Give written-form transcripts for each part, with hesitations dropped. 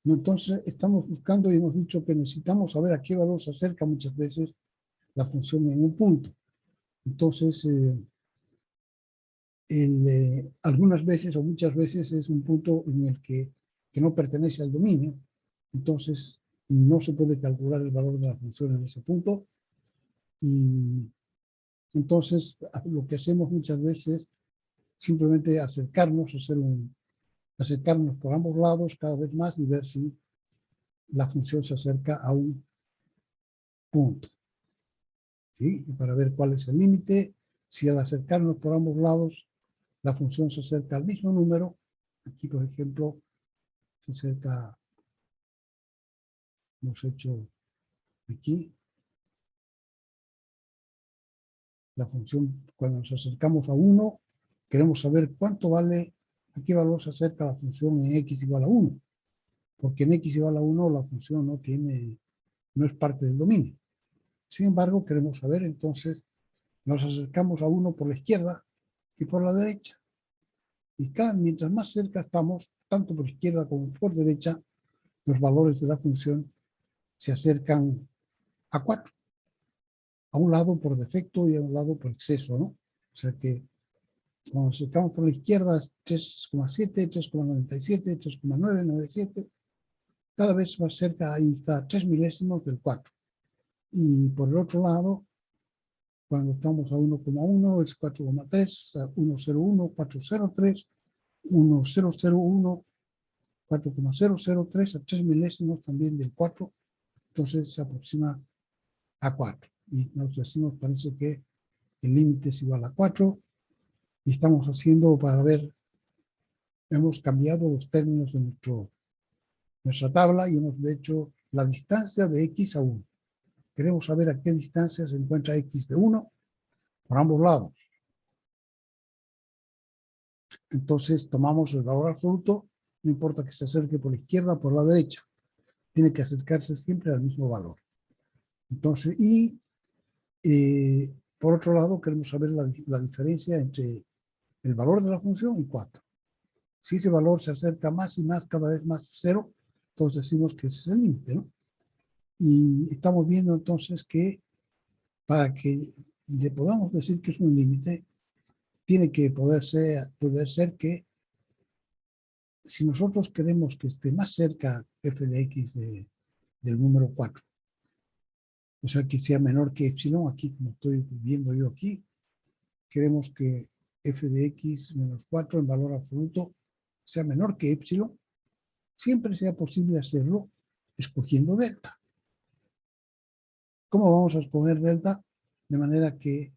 ¿No? Entonces estamos buscando y hemos dicho que necesitamos saber a qué valor se acerca muchas veces la función en un punto. Entonces, algunas veces o muchas veces es un punto en el que no pertenece al dominio. Entonces, no se puede calcular el valor de la función en ese punto. Y entonces, lo que hacemos muchas veces es simplemente acercarnos, acercarnos por ambos lados cada vez más y ver si la función se acerca a un punto. ¿Sí? Y para ver cuál es el límite, si al acercarnos por ambos lados la función se acerca al mismo número, aquí por ejemplo se acerca, hemos hecho aquí, la función cuando nos acercamos a 1, queremos saber cuánto vale, a qué valor se acerca la función en x igual a 1, porque en x igual a 1 la función no es parte del dominio. Sin embargo, queremos saber entonces, nos acercamos a 1 por la izquierda y por la derecha. Y mientras más cerca estamos, tanto por izquierda como por derecha, los valores de la función se acercan a 4. A un lado por defecto y a un lado por exceso, ¿no? O sea que cuando nos acercamos por la izquierda es 3,7, 3,97, 3,997. Cada vez más cerca, ahí está 3 milésimos del 4. Y por el otro lado, cuando estamos a 1,1 es 4,3, a 1,01, 4,03, 1,001, 4,003, a 3 milésimos también del 4, entonces se aproxima a 4. Y nos decimos, parece que el límite es igual a 4, y estamos haciendo para ver, hemos cambiado los términos de nuestra tabla y hemos hecho la distancia de x a 1. Queremos saber a qué distancia se encuentra x de 1 por ambos lados. Entonces tomamos el valor absoluto, no importa que se acerque por la izquierda o por la derecha, tiene que acercarse siempre al mismo valor. Entonces, por otro lado, queremos saber la diferencia entre el valor de la función y 4. Si ese valor se acerca más y más, cada vez más a 0, entonces decimos que ese es el límite, ¿no? Y estamos viendo entonces que para que le podamos decir que es un límite, tiene que poder ser que si nosotros queremos que esté más cerca f de x del número 4, o sea que sea menor que epsilon, aquí como estoy viendo yo aquí, queremos que f de x menos 4 en valor absoluto sea menor que epsilon, siempre sea posible hacerlo escogiendo delta. ¿Cómo vamos a escoger delta? De manera que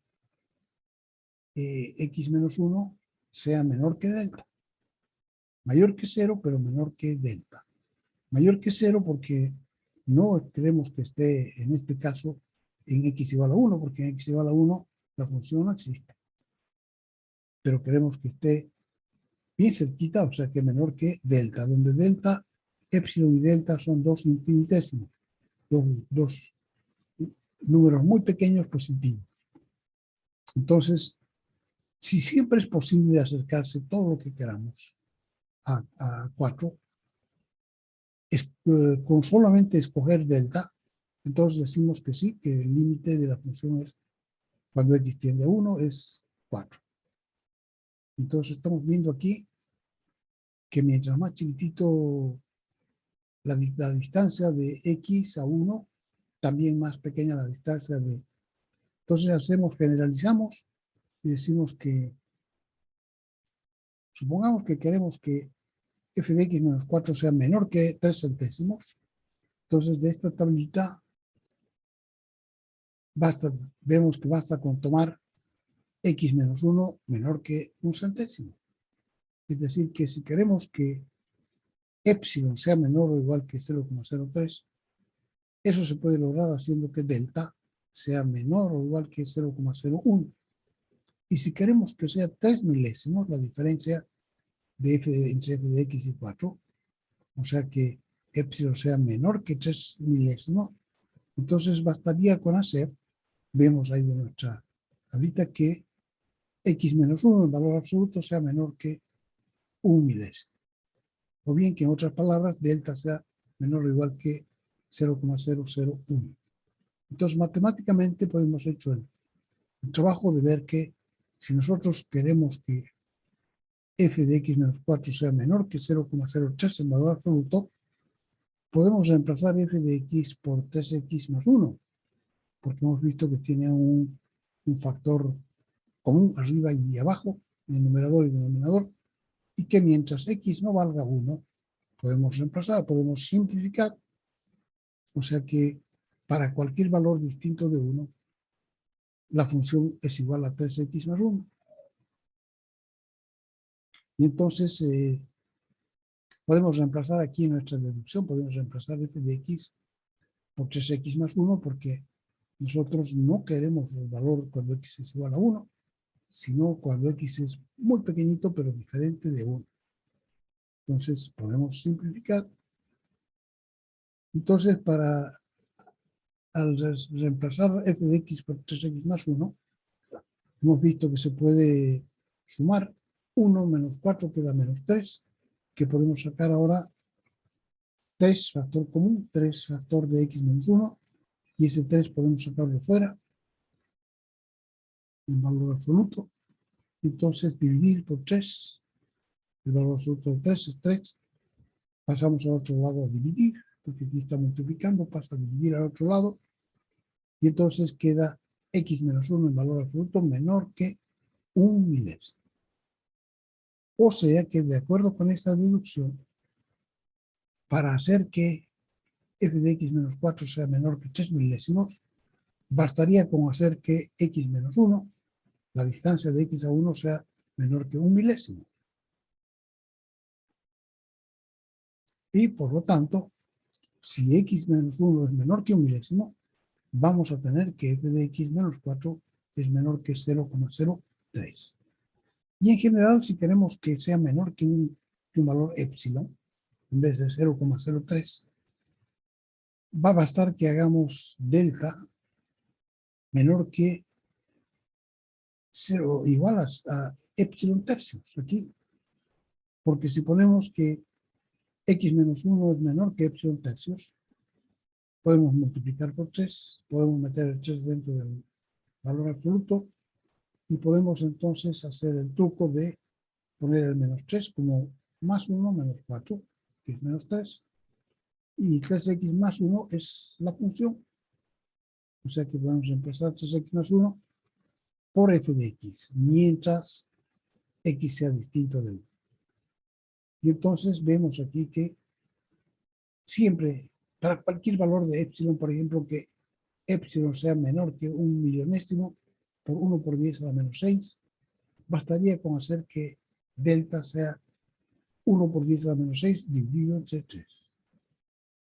x menos 1 sea menor que delta. Mayor que 0, pero menor que delta. Mayor que 0 porque no queremos que esté, en este caso, en x igual a 1, porque en x igual a 1 la función no existe. Pero queremos que esté bien cerquita, o sea que menor que delta, donde delta, epsilon y delta son dos infinitesimos, dos números muy pequeños positivos. Entonces, si siempre es posible acercarse todo lo que queramos a 4, con solamente escoger delta, entonces decimos que sí, que el límite de la función es, cuando x tiende a 1, es 4. Entonces estamos viendo aquí que mientras más chiquitito la distancia de x a 1, también más pequeña la distancia de... Entonces generalizamos y decimos que, supongamos que queremos que f de x menos 4 sea menor que 3 centésimos, entonces de esta tablita vemos que basta con tomar x menos 1 menor que 1 centésimo. Es decir, que si queremos que epsilon sea menor o igual que 0,03, eso se puede lograr haciendo que delta sea menor o igual que 0,01. Y si queremos que sea 3 milésimos, la diferencia entre f de x y 4, o sea que epsilon sea menor que 3 milésimos, entonces bastaría con hacer, vemos ahí de nuestra tablita, que x menos 1 en valor absoluto sea menor que 1 milésimo. o bien que en otras palabras delta sea menor o igual que 0,001. Entonces matemáticamente podemos hecho el trabajo de ver que si nosotros queremos que f de x menos 4 sea menor que 0,03 en valor absoluto, podemos reemplazar f de x por 3x más 1, porque hemos visto que tiene un factor común arriba y abajo, en el numerador y denominador, y que mientras x no valga 1, podemos reemplazar, podemos simplificar, o sea que para cualquier valor distinto de 1, la función es igual a 3x más 1. Y entonces podemos reemplazar aquí en nuestra deducción, podemos reemplazar f de x por 3x más 1, porque nosotros no queremos el valor cuando x es igual a 1, sino cuando x es muy pequeñito, pero diferente de 1. Entonces podemos simplificar. Entonces, al reemplazar f de x por 3x más 1, hemos visto que se puede sumar 1 menos 4 queda menos 3, que podemos sacar ahora 3 factor común, 3 factor de x menos 1, y ese 3 podemos sacarlo fuera, en valor absoluto. Entonces dividir por 3, el valor absoluto de 3 es 3, pasamos al otro lado a dividir, porque aquí está multiplicando, pasa a dividir al otro lado, y entonces queda x menos 1 en valor absoluto menor que 1 milésimo. O sea que de acuerdo con esta deducción, para hacer que f de x menos 4 sea menor que 3 milésimos, bastaría con hacer que x menos 1, la distancia de x a 1 sea menor que 1 milésimo. Y por lo tanto, si x menos 1 es menor que 1 milésimo, vamos a tener que f de x menos 4 es menor que 0,03. Y en general, si queremos que sea menor que un valor epsilon, en vez de 0,03, va a bastar que hagamos delta menor que 0, igual a epsilon tercios aquí. Porque si ponemos que x menos 1 es menor que epsilon tercios, podemos multiplicar por 3, podemos meter el 3 dentro del valor absoluto y podemos entonces hacer el truco de poner el menos 3 como más 1 menos 4, que es menos 3, y 3x más 1 es la función, o sea que podemos reemplazar 3x más 1 por f de x, mientras x sea distinto de 1. Y entonces vemos aquí que siempre, para cualquier valor de epsilon, por ejemplo, que epsilon sea menor que 1 millonésimo por 1 por 10 a la menos 6, bastaría con hacer que delta sea 1 por 10 a la menos 6 dividido entre 3.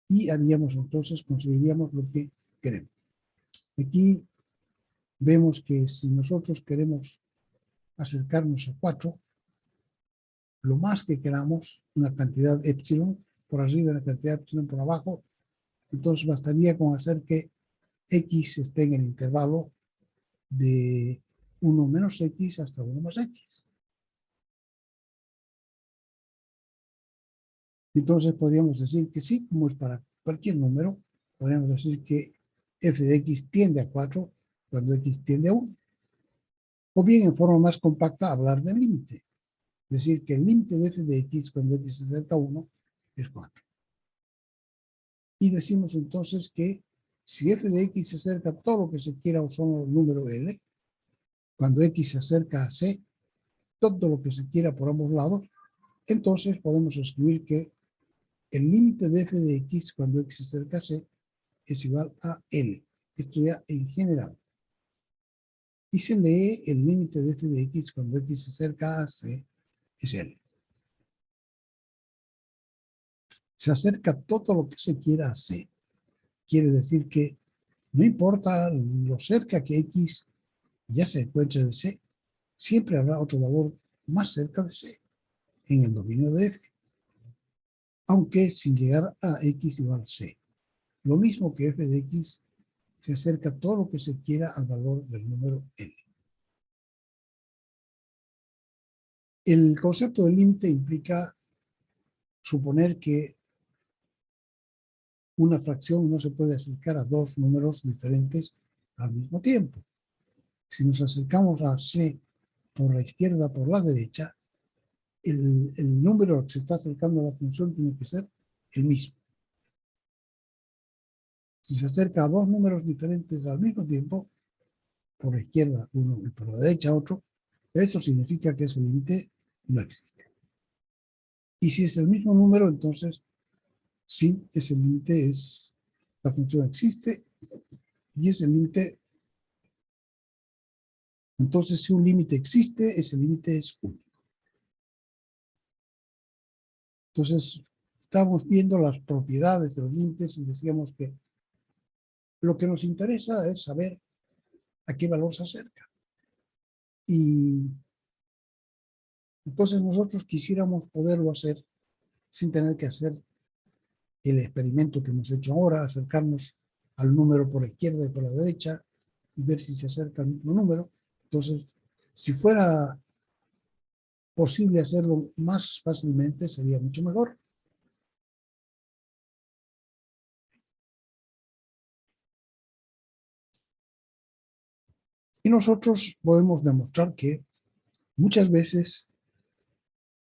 Y haríamos entonces, conseguiríamos lo que queremos. Aquí vemos que si nosotros queremos acercarnos a 4, lo más que queramos, una cantidad epsilon por arriba y una cantidad epsilon por abajo, entonces bastaría con hacer que x esté en el intervalo de 1 menos x hasta 1 más x. Entonces podríamos decir que sí, como es para cualquier número, podríamos decir que f de x tiende a 4 cuando x tiende a 1. O bien, en forma más compacta, hablar del límite. Decir que el límite de f de x cuando x se acerca a 1 es 4. Y decimos entonces que si f de x se acerca a todo lo que se quiera usando el número L, cuando x se acerca a C, todo lo que se quiera por ambos lados, entonces podemos escribir que el límite de f de x cuando x se acerca a C es igual a L. Esto ya en general. Y se lee el límite de f de x cuando x se acerca a C es L. Se acerca todo lo que se quiera a C. Quiere decir que no importa lo cerca que x ya se encuentre de C, siempre habrá otro valor más cerca de C en el dominio de f, aunque sin llegar a x igual a C. Lo mismo que f de x se acerca todo lo que se quiera al valor del número L. El concepto de límite implica suponer que una fracción no se puede acercar a dos números diferentes al mismo tiempo. Si nos acercamos a C por la izquierda o por la derecha, el número que se está acercando a la función tiene que ser el mismo. Si se acerca a dos números diferentes al mismo tiempo, por la izquierda uno y por la derecha otro, eso significa que ese límite no existe. Y si es el mismo número, entonces sí, ese límite es, la función existe y ese límite, entonces si un límite existe, ese límite es único. Entonces, estamos viendo las propiedades de los límites y decíamos que lo que nos interesa es saber a qué valor se acerca. Y entonces nosotros quisiéramos poderlo hacer sin tener que hacer el experimento que hemos hecho ahora, acercarnos al número por la izquierda y por la derecha y ver si se acerca al mismo número. Entonces, si fuera posible hacerlo más fácilmente, sería mucho mejor. Y nosotros podemos demostrar que muchas veces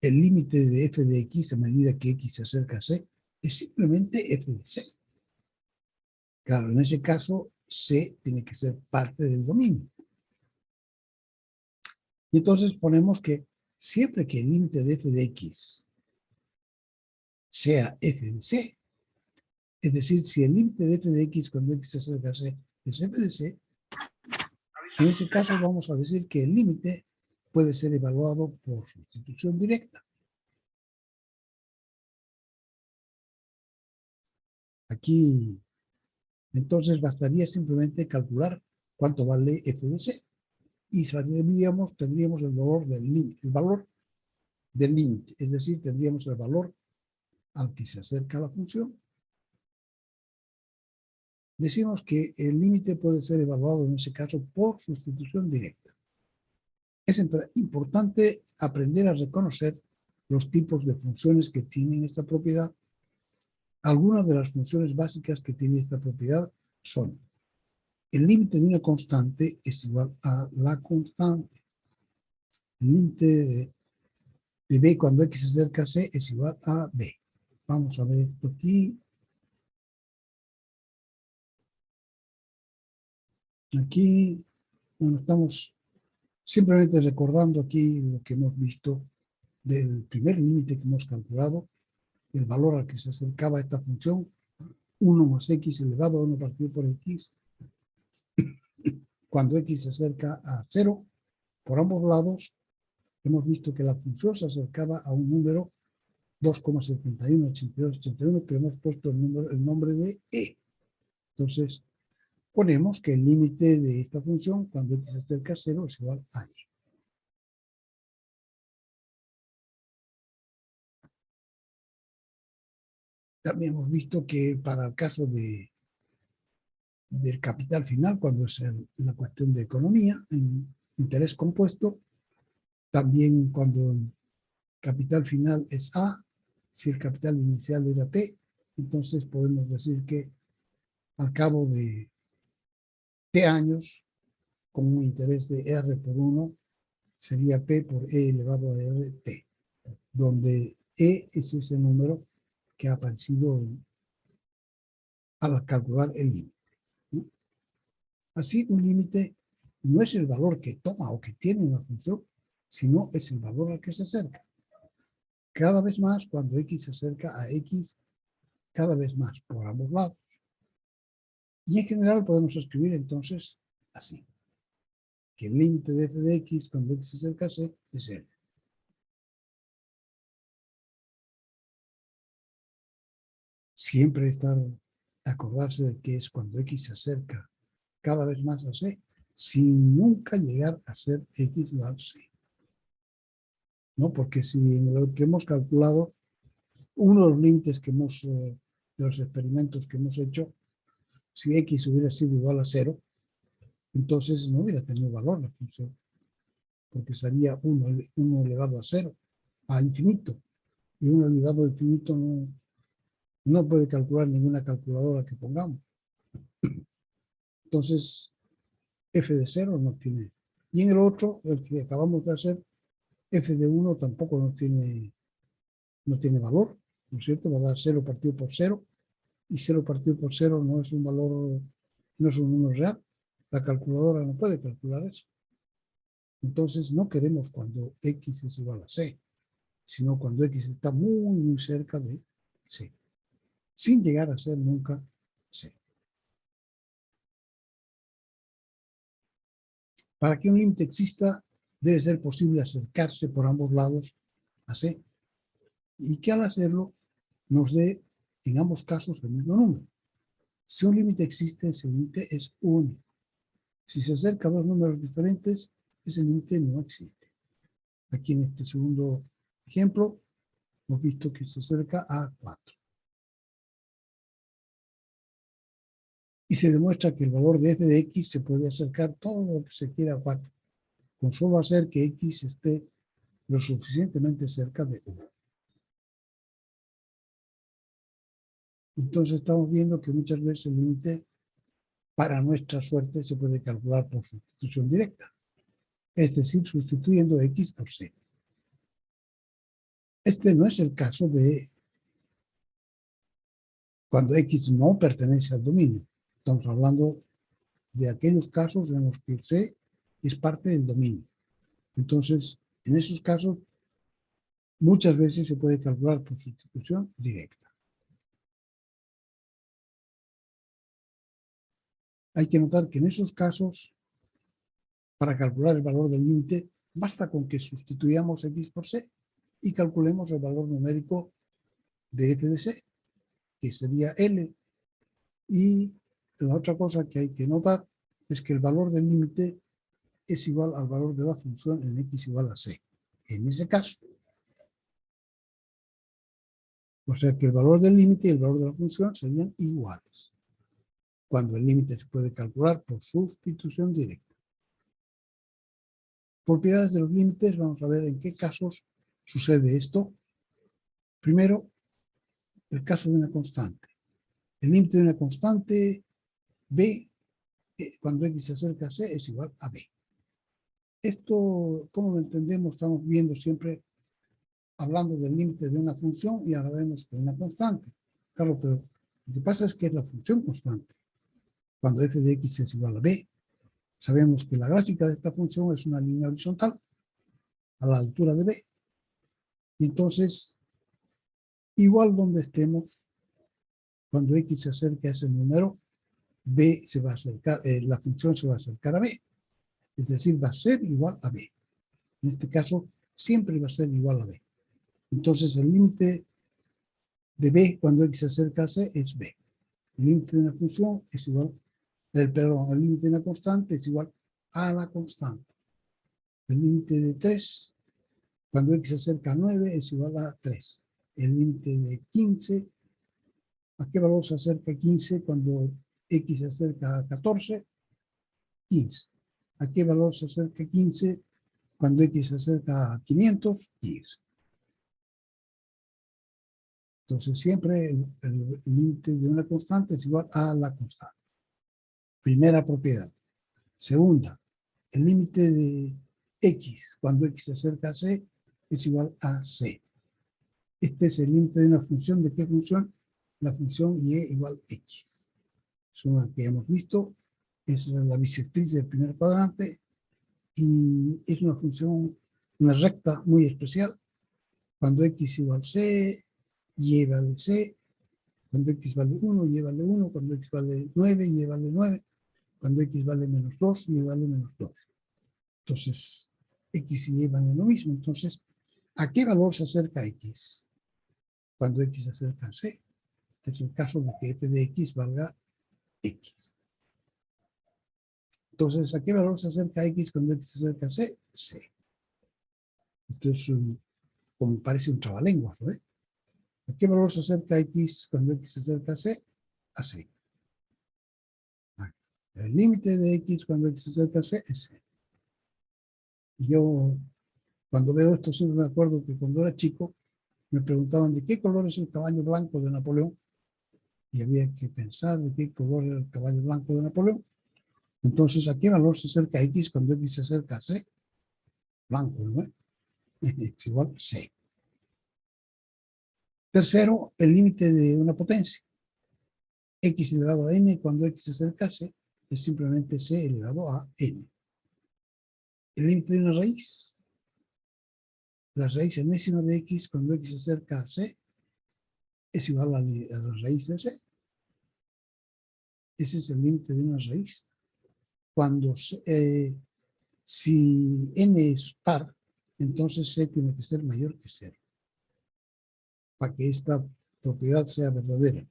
el límite de f de x a medida que x se acerca a c es simplemente f de c. Claro, en ese caso, c tiene que ser parte del dominio. Y entonces ponemos que siempre que el límite de f de x sea f de c, es decir, si el límite de f de x cuando x se acerca a c es f de c, en ese caso vamos a decir que el límite puede ser evaluado por sustitución directa. Aquí, entonces, bastaría simplemente calcular cuánto vale f de c. Y tendríamos el valor del límite, es decir, tendríamos el valor al que se acerca la función. Decimos que el límite puede ser evaluado en ese caso por sustitución directa. Es importante aprender a reconocer los tipos de funciones que tienen esta propiedad. Algunas de las funciones básicas que tiene esta propiedad son: el límite de una constante es igual a la constante. El límite de b cuando x se acerca a c es igual a b. Vamos a ver esto aquí. Aquí, bueno, estamos simplemente recordando aquí lo que hemos visto del primer límite que hemos calculado, el valor al que se acercaba esta función, 1 más x elevado a 1 partido por x, cuando x se acerca a 0, por ambos lados, hemos visto que la función se acercaba a un número 2,718281, pero hemos puesto el nombre de e. Entonces, ponemos que el límite de esta función, cuando x se acerca a 0, es igual a e. También hemos visto que para el caso del capital final, cuando es la cuestión de economía, en interés compuesto, también cuando el capital final es A, si el capital inicial era P, entonces podemos decir que al cabo de T años, con un interés de R por 1, sería P por E elevado a RT, donde E es ese número que ha aparecido al calcular el límite, ¿no? Así, un límite no es el valor que toma o que tiene una función, sino es el valor al que se acerca. Cada vez más, cuando x se acerca a x, cada vez más por ambos lados. Y en general podemos escribir entonces así, que el límite de f de x cuando x se acerca a c es L. Siempre acordarse de que es cuando x se acerca cada vez más a c, sin nunca llegar a ser x igual a c. ¿No? Porque si en lo que hemos calculado, uno de los límites que de los experimentos que hemos hecho, si x hubiera sido igual a 0, entonces no hubiera tenido valor la función, porque sería 1 elevado a 0, a infinito. Y un derivado infinito no puede calcular ninguna calculadora que pongamos. Entonces, f de 0 no tiene. Y en el otro, el que acabamos de hacer, f de 1 tampoco no tiene valor, ¿no es cierto? Va a dar 0 partido por 0, y 0 partido por 0 no es un valor, no es un número real. La calculadora no puede calcular eso. Entonces, no queremos cuando x es igual a c, sino cuando x está muy, muy cerca de c, sin llegar a ser nunca c. Para que un límite exista, debe ser posible acercarse por ambos lados a c, y que al hacerlo nos dé en ambos casos el mismo número. Si un límite existe, ese límite es único. Si se acerca a dos números diferentes, ese límite no existe. Aquí en este segundo ejemplo, hemos visto que se acerca a 4. Y se demuestra que el valor de f de x se puede acercar todo lo que se quiera a 4, con solo hacer que x esté lo suficientemente cerca de 1. Entonces estamos viendo que muchas veces el límite, para nuestra suerte, se puede calcular por sustitución directa. Es decir, sustituyendo x por c. Este no es el caso de cuando x no pertenece al dominio. Estamos hablando de aquellos casos en los que c es parte del dominio. Entonces, en esos casos, muchas veces se puede calcular por sustitución directa. Hay que notar que en esos casos, para calcular el valor del límite, basta con que sustituyamos x por c y calculemos el valor numérico de f de c, que sería L. Y la otra cosa que hay que notar es que el valor del límite es igual al valor de la función en x igual a c. En ese caso, o sea que el valor del límite y el valor de la función serían iguales, cuando el límite se puede calcular por sustitución directa. Propiedades de los límites, vamos a ver en qué casos sucede esto. Primero, el caso de una constante. El límite de una constante b, cuando x se acerca a c, es igual a b. Esto, ¿cómo lo entendemos? Estamos viendo siempre, hablando del límite de una función y ahora vemos que es una constante. Claro, pero lo que pasa es que es la función constante. Cuando f de x es igual a b, sabemos que la gráfica de esta función es una línea horizontal a la altura de b. Y entonces, igual donde estemos, cuando x se acerca a ese número, b se va a acercar, la función se va a acercar a b. Es decir, va a ser igual a b. En este caso, siempre va a ser igual a b. Entonces, el límite de b cuando x se acerca a c es b. El límite de una función es igual, perdón, el límite de una constante es igual a la constante. El límite de 3, cuando x se acerca a 9, es igual a 3. El límite de 15, ¿a qué valor se acerca 15 cuando x se acerca a 14? 15. ¿A qué valor se acerca 15 cuando x se acerca a 500? 15. Entonces siempre el límite de una constante es igual a la constante. Primera propiedad. Segunda, el límite de x cuando x se acerca a c es igual a c. Este es el límite de una función. ¿De qué función? La función y igual x. Es una que hemos visto. Es la bisectriz del primer cuadrante y es una función, una recta muy especial. Cuando x igual c, y vale c. Cuando x vale 1, y vale 1. Cuando x vale 9, y vale 9. Cuando x vale menos 2, y vale menos 2. Entonces, x y y valen lo mismo. Entonces, ¿a qué valor se acerca x? Cuando x se acerca a c. Este es el caso de que f de x valga x. Entonces, ¿a qué valor se acerca x cuando x se acerca a c? C. Esto es como parece un trabalenguas, ¿no? ¿A qué valor se acerca x cuando x se acerca a c? A c. El límite de x cuando x se acerca a c es c. Yo, cuando veo esto, siempre me acuerdo que cuando era chico, me preguntaban de qué color es el caballo blanco de Napoleón, y había que pensar de qué color era el caballo blanco de Napoleón. Entonces, ¿a qué valor se acerca X cuando X se acerca a C? Blanco, ¿no? Es igual a C. Tercero, el límite de una potencia. X elevado a n cuando X se acerca a C es simplemente C elevado a n. El límite de una raíz. La raíz enésima de X cuando X se acerca a C es igual a la raíz de C. Ese es el límite de una raíz. Cuando si n es par, entonces C tiene que ser mayor que 0 para que esta propiedad sea verdadera.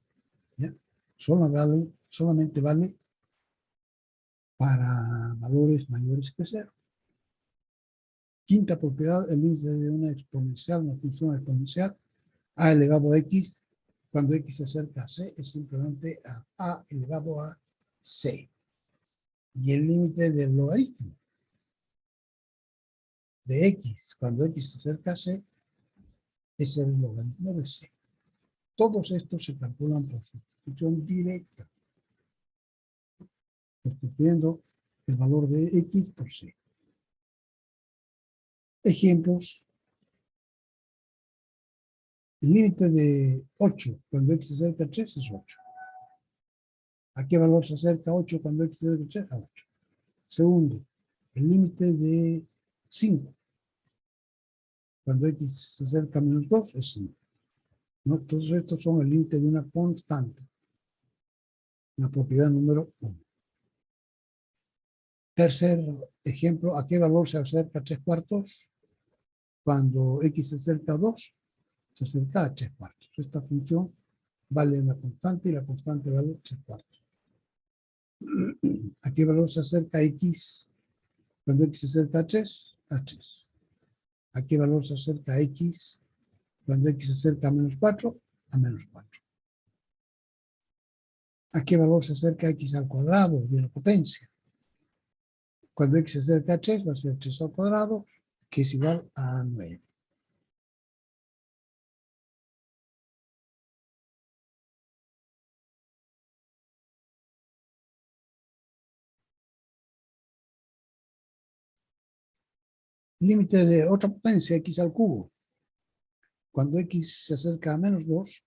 ¿Ya? Solamente vale para valores mayores que 0. Quinta propiedad, el límite de una exponencial, una función exponencial, a elevado a x, cuando x se acerca a c, es simplemente a elevado a c. Y el límite del logaritmo de x, cuando x se acerca a c, es el logaritmo de c. Todos estos se calculan por sustitución directa, sustituyendo el valor de x por c. Ejemplos. El límite de 8 cuando x se acerca a 3 es 8. ¿A qué valor se acerca 8 cuando x se acerca a 3? A 8. Segundo, el límite de 5 cuando x se acerca a menos 2 es 5. ¿No? Todos estos son el límite de una constante. La propiedad número 1. Tercer ejemplo, ¿a qué valor se acerca a 3 cuartos? Cuando x se acerca a 2, se acerca a 3 cuartos. Esta función vale una constante y la constante vale 3 cuartos. ¿A qué valor se acerca x cuando x se acerca a 3? A 3. ¿A qué valor se acerca x cuando x se acerca a menos 4? A menos 4. ¿A qué valor se acerca x al cuadrado de la potencia? Cuando x se acerca a 3 va a ser 3 al cuadrado, que es igual a 9. Límite de otra potencia, x al cubo. Cuando x se acerca a menos 2,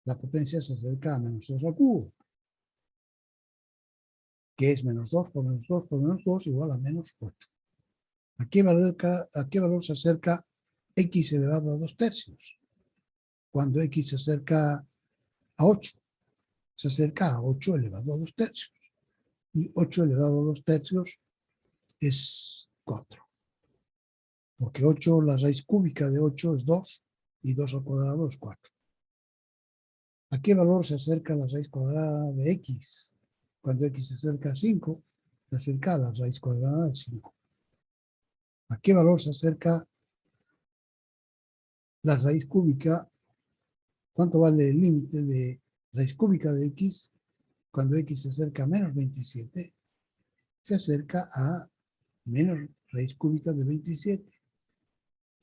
la potencia se acerca a menos 2 al cubo, que es menos 2 por menos 2 por menos 2 igual a menos 8. ¿A qué valor se acerca x elevado a 2 tercios? Cuando x se acerca a 8, se acerca a 8 elevado a 2 tercios. Y 8 elevado a 2 tercios es 4. Porque 8, la raíz cúbica de 8 es 2, y 2 al cuadrado es 4. ¿A qué valor se acerca la raíz cuadrada de x? Cuando x se acerca a 5, se acerca a la raíz cuadrada de 5. ¿A qué valor se acerca la raíz cúbica? ¿Cuánto vale el límite de raíz cúbica de x? Cuando x se acerca a menos 27, se acerca a menos raíz cúbica de 27.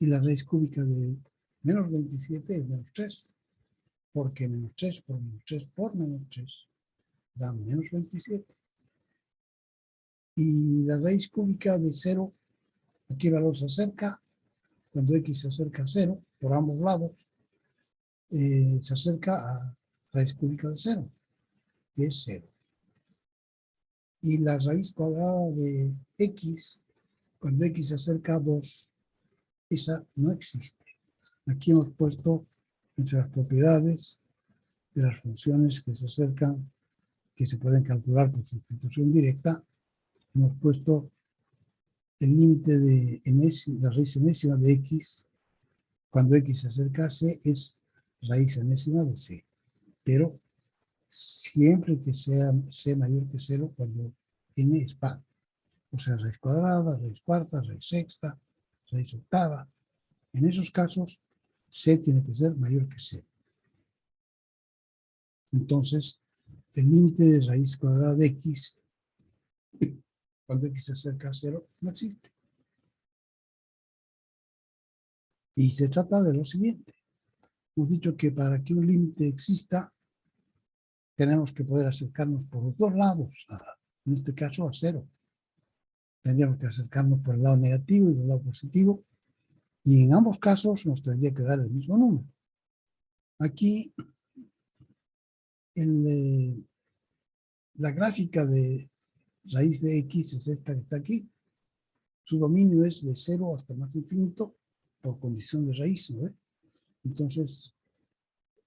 Y la raíz cúbica de menos 27 es menos 3. Porque menos 3 por menos 3 por menos 3 da menos 27. Y la raíz cúbica de 0, ¿a qué valor se acerca? Cuando x se acerca a 0, por ambos lados, se acerca a raíz cúbica de 0, que es 0. Y la raíz cuadrada de x, cuando x se acerca a 2, esa no existe. Aquí hemos puesto entre las propiedades de las funciones que se acercan, que se pueden calcular por sustitución directa, hemos puesto el límite de la raíz enésima de x, cuando x se acerca a c, es raíz enésima de c. Pero siempre que sea c mayor que 0 cuando n es par. O sea, raíz cuadrada, raíz cuarta, raíz sexta, raíz octava. En esos casos, c tiene que ser mayor que 0. Entonces, el límite de raíz cuadrada de x, cuando x se acerca a 0, no existe. Y se trata de lo siguiente. hemos dicho que para que un límite exista, tenemos que poder acercarnos por los dos lados, en este caso a cero. Tendríamos que acercarnos por el lado negativo y por el lado positivo, y en ambos casos nos tendría que dar el mismo número. Aquí, la gráfica de raíz de x es esta que está aquí. Su dominio es de 0 hasta más infinito por condición de raíz, ¿no? Entonces,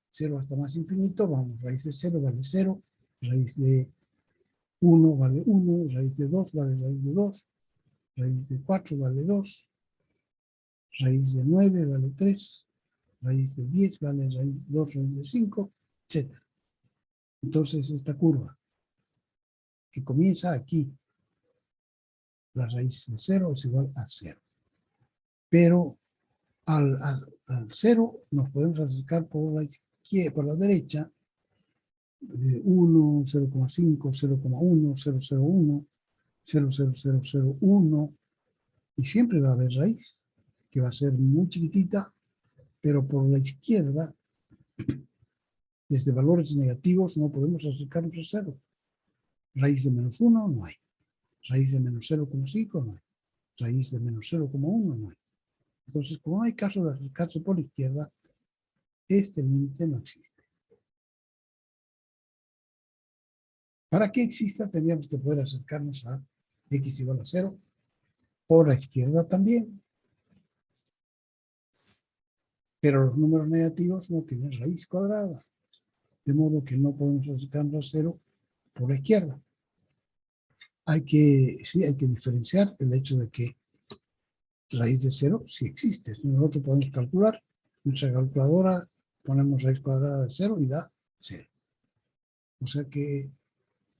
0 hasta más infinito, vamos, raíz de 0 vale 0, raíz de 1 vale 1, raíz de 2 vale raíz de 2, raíz de 4 vale 2, raíz de 9 vale 3, raíz de 10 vale raíz 2, raíz de 5, etc. Entonces, esta curva que comienza aquí, la raíz de 0 es igual a 0. Pero al 0 nos podemos acercar por la izquierda, por la derecha, de 1, 0,5, 0,1, 0,01, 0,0001, y siempre va a haber raíz, que va a ser muy chiquitita, pero por la izquierda, desde valores negativos, no podemos acercarnos a 0. Raíz de menos 1 no hay. Raíz de menos 0,5 no hay. Raíz de menos 0,1 no hay. Entonces, como no hay caso de acercarse por la izquierda, este límite no existe. Para que exista, tendríamos que poder acercarnos a x igual a 0 por la izquierda también. Pero los números negativos no tienen raíz cuadrada. De modo que no podemos acercarnos a 0 por la izquierda. Hay que diferenciar el hecho de que raíz de 0 sí existe. Nosotros podemos calcular, nuestra calculadora, ponemos raíz cuadrada de 0 y da 0. O sea que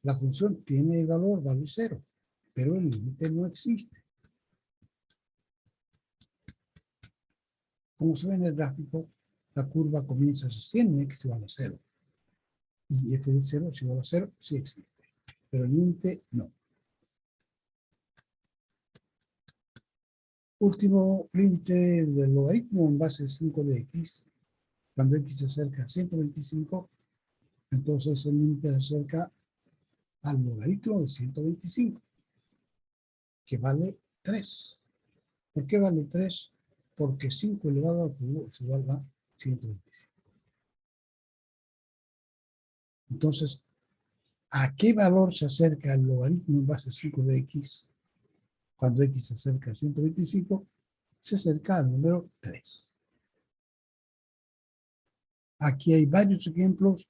la función tiene el valor, vale 0, pero el límite no existe. Como se ve en el gráfico, la curva comienza así en x igual a 0. Y f de 0 es igual a 0, sí existe. Pero el límite no. Último límite del logaritmo en base 5 de x. Cuando x se acerca a 125, entonces el límite se acerca al logaritmo de 125, que vale 3. ¿Por qué vale 3? Porque 5 elevado al cubo es igual a 125. Entonces, ¿a qué valor se acerca el logaritmo en base 5 de x? Cuando x se acerca a 125, se acerca al número 3. Aquí hay varios ejemplos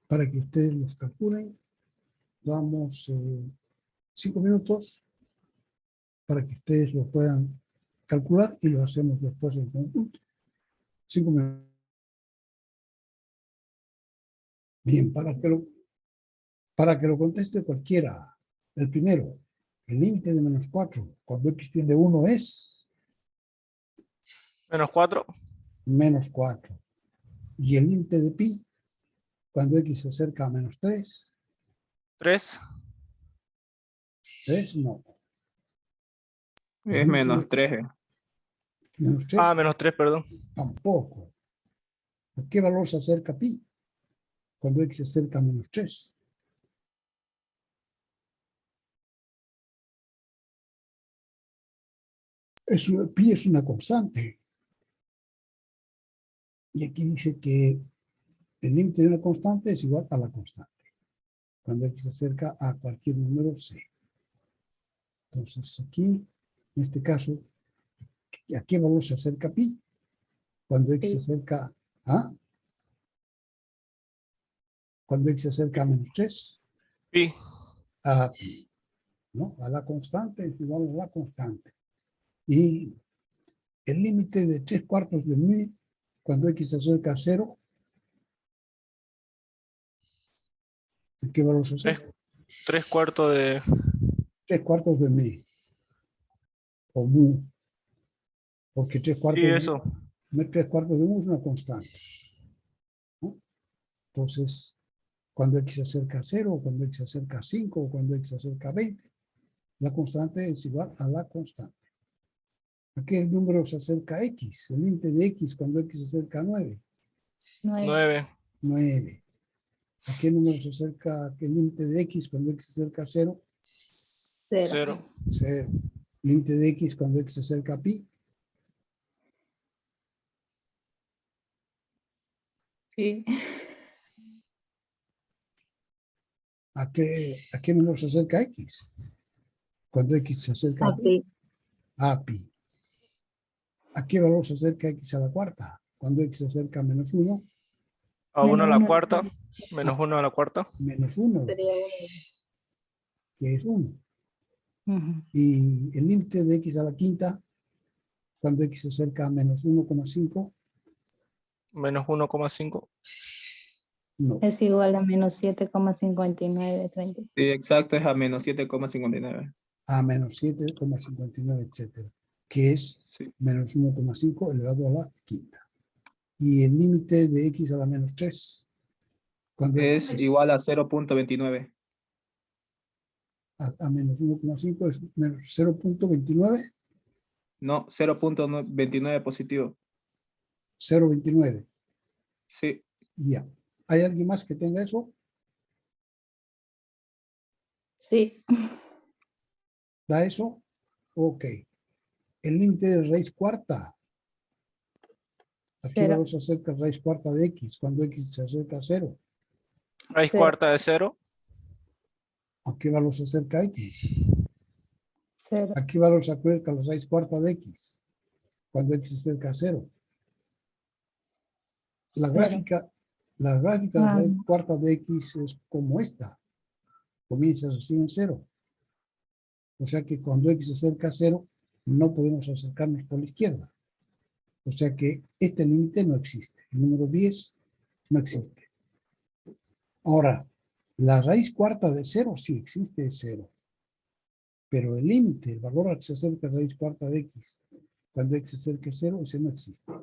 para que ustedes los calculen. Damos 5 minutos para que ustedes lo puedan calcular y lo hacemos después en conjunto. 5 minutos. Bien, para que lo conteste cualquiera. El primero, el límite de menos 4 cuando x tiende a 1 es Menos 4. menos 4. Y el límite de pi cuando x se acerca a menos 3. 3. 3 no. El Es límite menos 3. menos 3 Ah, menos 3, perdón. tampoco. ¿A qué valor se acerca pi cuando x se acerca a menos 3? Pi es una constante. Y aquí dice que el límite de una constante es igual a la constante. Cuando x se acerca a cualquier número c. Entonces aquí, en este caso, ¿a qué valor se acerca pi? Cuando x se acerca a... Cuando x se acerca a menos 3. Pi. A pi. ¿No? A la constante es igual a la constante. Y el límite de 3/4 de mi, cuando x se acerca a 0, ¿a qué valor se acerca? 3/4 de... 3/4 de mi. O mu. Porque 3/4 Sí, eso. de mu es una constante. ¿No? Entonces, cuando x se acerca a 0, o cuando x se acerca a 5, o cuando x se acerca a 20, la constante es igual a la constante. Aquí el número se acerca a x, el límite de x cuando x se acerca a 9. 9. 9. ¿A qué número se acerca el límite de x cuando x se acerca a 0? 0. 0. Límite de x cuando x se acerca a pi. Sí. ¿A qué número se acerca x? Cuando x se acerca a pi. Aquí. A pi. ¿A qué valor se acerca x a la cuarta? Cuando x se acerca a menos 1. A 1 a Menos la uno. cuarta. Menos 1 a la cuarta. Menos 1, Sería que es 1. 1. Y el límite de x a la quinta, cuando x se acerca a menos 1,5. Menos 1,5. No. Es igual a menos 7,5930. Sí, exacto, es a menos 7,59. A menos 7,59, etcétera, que es Sí. menos 1,5 elevado a la quinta. Y el límite de x a la menos 3, cuando Es igual a 0.29. a menos 1,5 es menos 0,29, No, 0.29 positivo. 0,29. Sí, Ya. ¿Hay alguien más que tenga eso? Sí. ¿Da eso? Ok. El límite de raíz cuarta. ¿A qué 0. valor se acerca raíz cuarta de x cuando x se acerca a 0? Raíz Cero. cuarta de 0. ¿A qué valor se acerca x? 0. ¿A qué valor se acerca la raíz cuarta de x cuando x se acerca a 0? La gráfica de raíz cuarta de x es como esta. Comienza así en 0. O sea que cuando x se acerca a 0, no podemos acercarnos por la izquierda. O sea que este límite no existe. El número 10 no existe. Ahora, la raíz cuarta de 0 sí existe, es 0. Pero el límite, el valor al que se acerca raíz cuarta de x, cuando x se acerca a 0, ese no existe.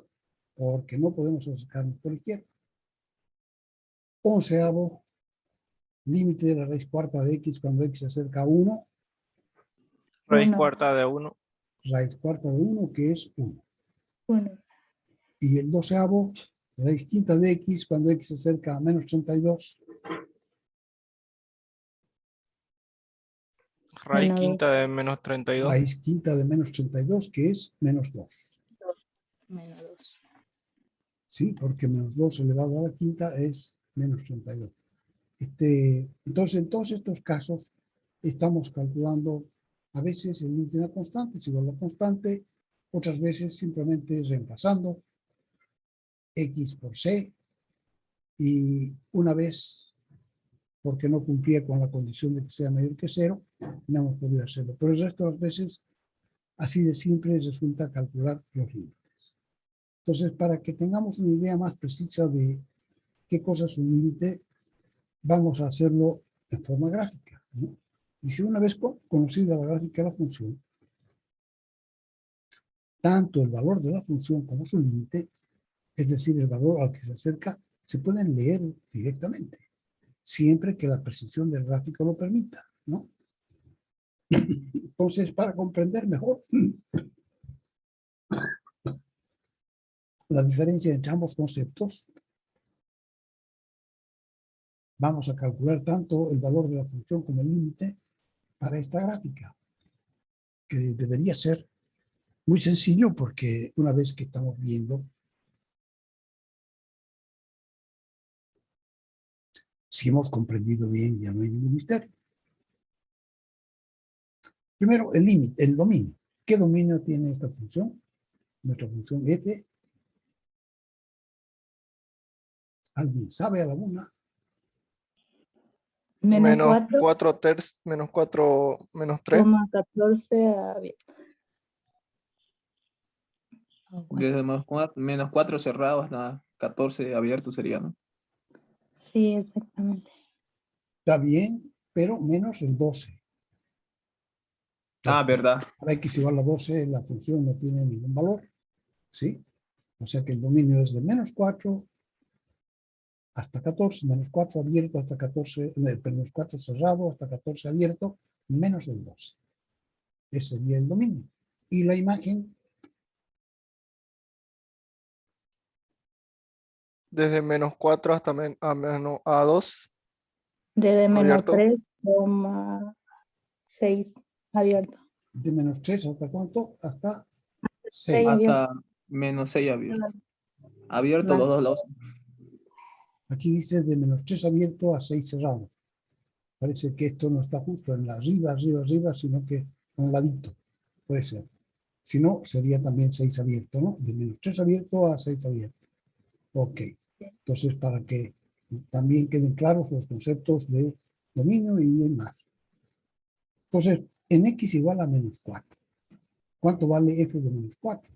Porque no podemos acercarnos por la izquierda. 11avo, límite de la raíz cuarta de x cuando x se acerca a 1, Raíz 1. cuarta de 1. raíz cuarta de 1, que es 1. 1. Y el 12avo, raíz quinta de x cuando x se acerca a menos 32, Raíz Menos quinta de menos 32. raíz quinta de menos 32, que es menos 2. Menos 2. ¿Sí? Porque menos 2 elevado a la quinta es menos 32. Entonces, en todos estos casos, estamos calculando, a veces el límite de una constante es igual a la constante, otras veces simplemente reemplazando x por c, y una vez, porque no cumplía con la condición de que sea mayor que 0, no hemos podido hacerlo. Pero el resto de las veces, así de simple resulta calcular los límites. Entonces, para que tengamos una idea más precisa de qué cosa es un límite, vamos a hacerlo en forma gráfica, ¿no? Y si una vez conocida la gráfica de la función, tanto el valor de la función como su límite, es decir, el valor al que se acerca, se pueden leer directamente, siempre que la precisión del gráfico lo permita, ¿no? Entonces, para comprender mejor la diferencia entre ambos conceptos, vamos a calcular tanto el valor de la función como el límite para esta gráfica, que debería ser muy sencillo porque una vez que estamos viendo, si hemos comprendido bien, ya no hay ningún misterio. Primero, el límite, el dominio. ¿Qué dominio tiene esta función? Nuestra función f. ¿Alguien sabe a la una? Menos Menos 4, 4 tercios. Menos 4 menos 3. 14 abierto. desde menos 4 cerrado hasta 14 abierto sería, ¿no? Sí, exactamente. Está bien, pero menos el 12. Ah, verdad. Para x igual a 12, la función no tiene ningún valor, ¿sí? O sea que el dominio es de menos 4 hasta 14, menos 4 abierto hasta 14, menos 4 cerrado hasta 14 abierto, menos el 12. Ese sería el dominio. Y la imagen Desde -4 hasta a 2. Desde menos Abierto. 3,6 abierto. De -3 hasta cuánto? Hasta 6 6. abierto. Hasta -6 abierto. Abierto Vale. los dos lados. Aquí dice de -3 abierto a 6 cerrado. Parece que esto no está justo en la arriba, sino que a un ladito. Puede ser. Si no, sería también 6 abierto, ¿no? De -3 abierto a 6 abierto. Ok. Entonces, para que también queden claros los conceptos de dominio y más. Entonces, en x igual a -4. ¿Cuánto vale f de -4?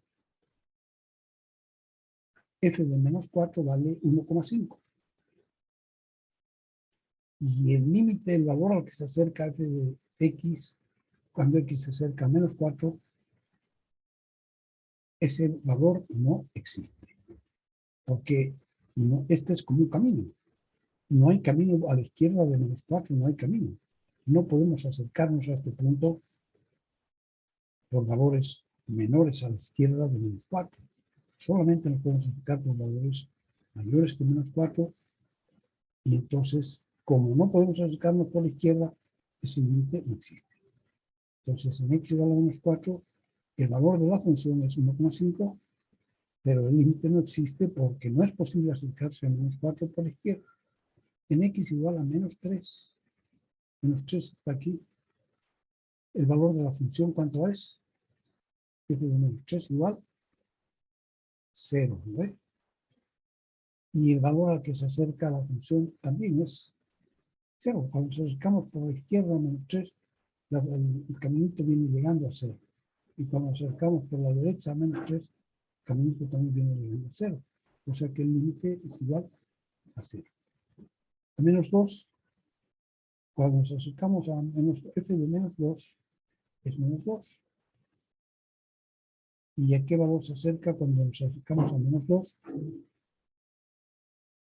F de -4 vale 1,5. Y el límite del valor al que se acerca f de x, cuando x se acerca a -4, ese valor no existe. Porque no, este es como un camino. No hay camino a la izquierda de -4, no hay camino. No podemos acercarnos a este punto por valores menores a la izquierda de -4. Solamente nos podemos acercar por valores mayores que -4. Y entonces, como no podemos acercarnos por la izquierda, ese límite no existe. Entonces, en x igual a -4, el valor de la función es 1,5, pero el límite no existe porque no es posible acercarse a -4 por la izquierda. En x igual a -3, -3 está aquí. El valor de la función, ¿cuánto es? F de -3 igual 0, ¿ve? Y el valor al que se acerca la función también es 0. Cuando nos acercamos por la izquierda a -3, el caminito viene llegando a 0. Y cuando nos acercamos por la derecha a -3, el caminito también viene llegando a 0. O sea que el límite es igual a 0. A -2, cuando nos acercamos a f de -2, es -2. ¿Y a qué valor se acerca cuando nos acercamos a -2?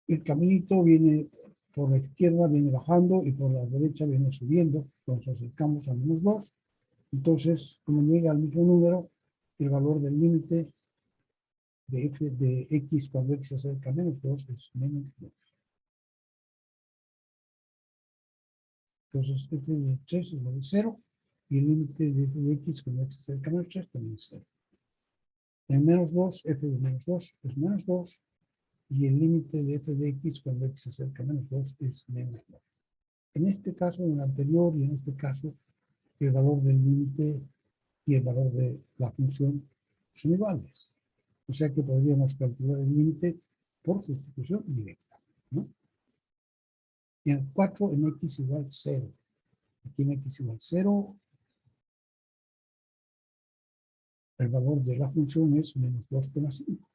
El caminito viene por la izquierda, viene bajando, y por la derecha viene subiendo. Cuando nos acercamos a -2, entonces, como llega al mismo número, el valor del límite de f de x cuando x se acerca a -2 es -2. Entonces, f de 3 es igual a 0, y el límite de f de x cuando x se acerca a -3 también es 0. En -2, f de -2 es -2, y el límite de f de x cuando x se acerca a -2 es -2. En este caso, en el anterior y en este caso, el valor del límite y el valor de la función son iguales. O sea que podríamos calcular el límite por sustitución directa, ¿no? Y en 4 en x igual 0. Aquí en x igual 0, el valor de la función es -2,5.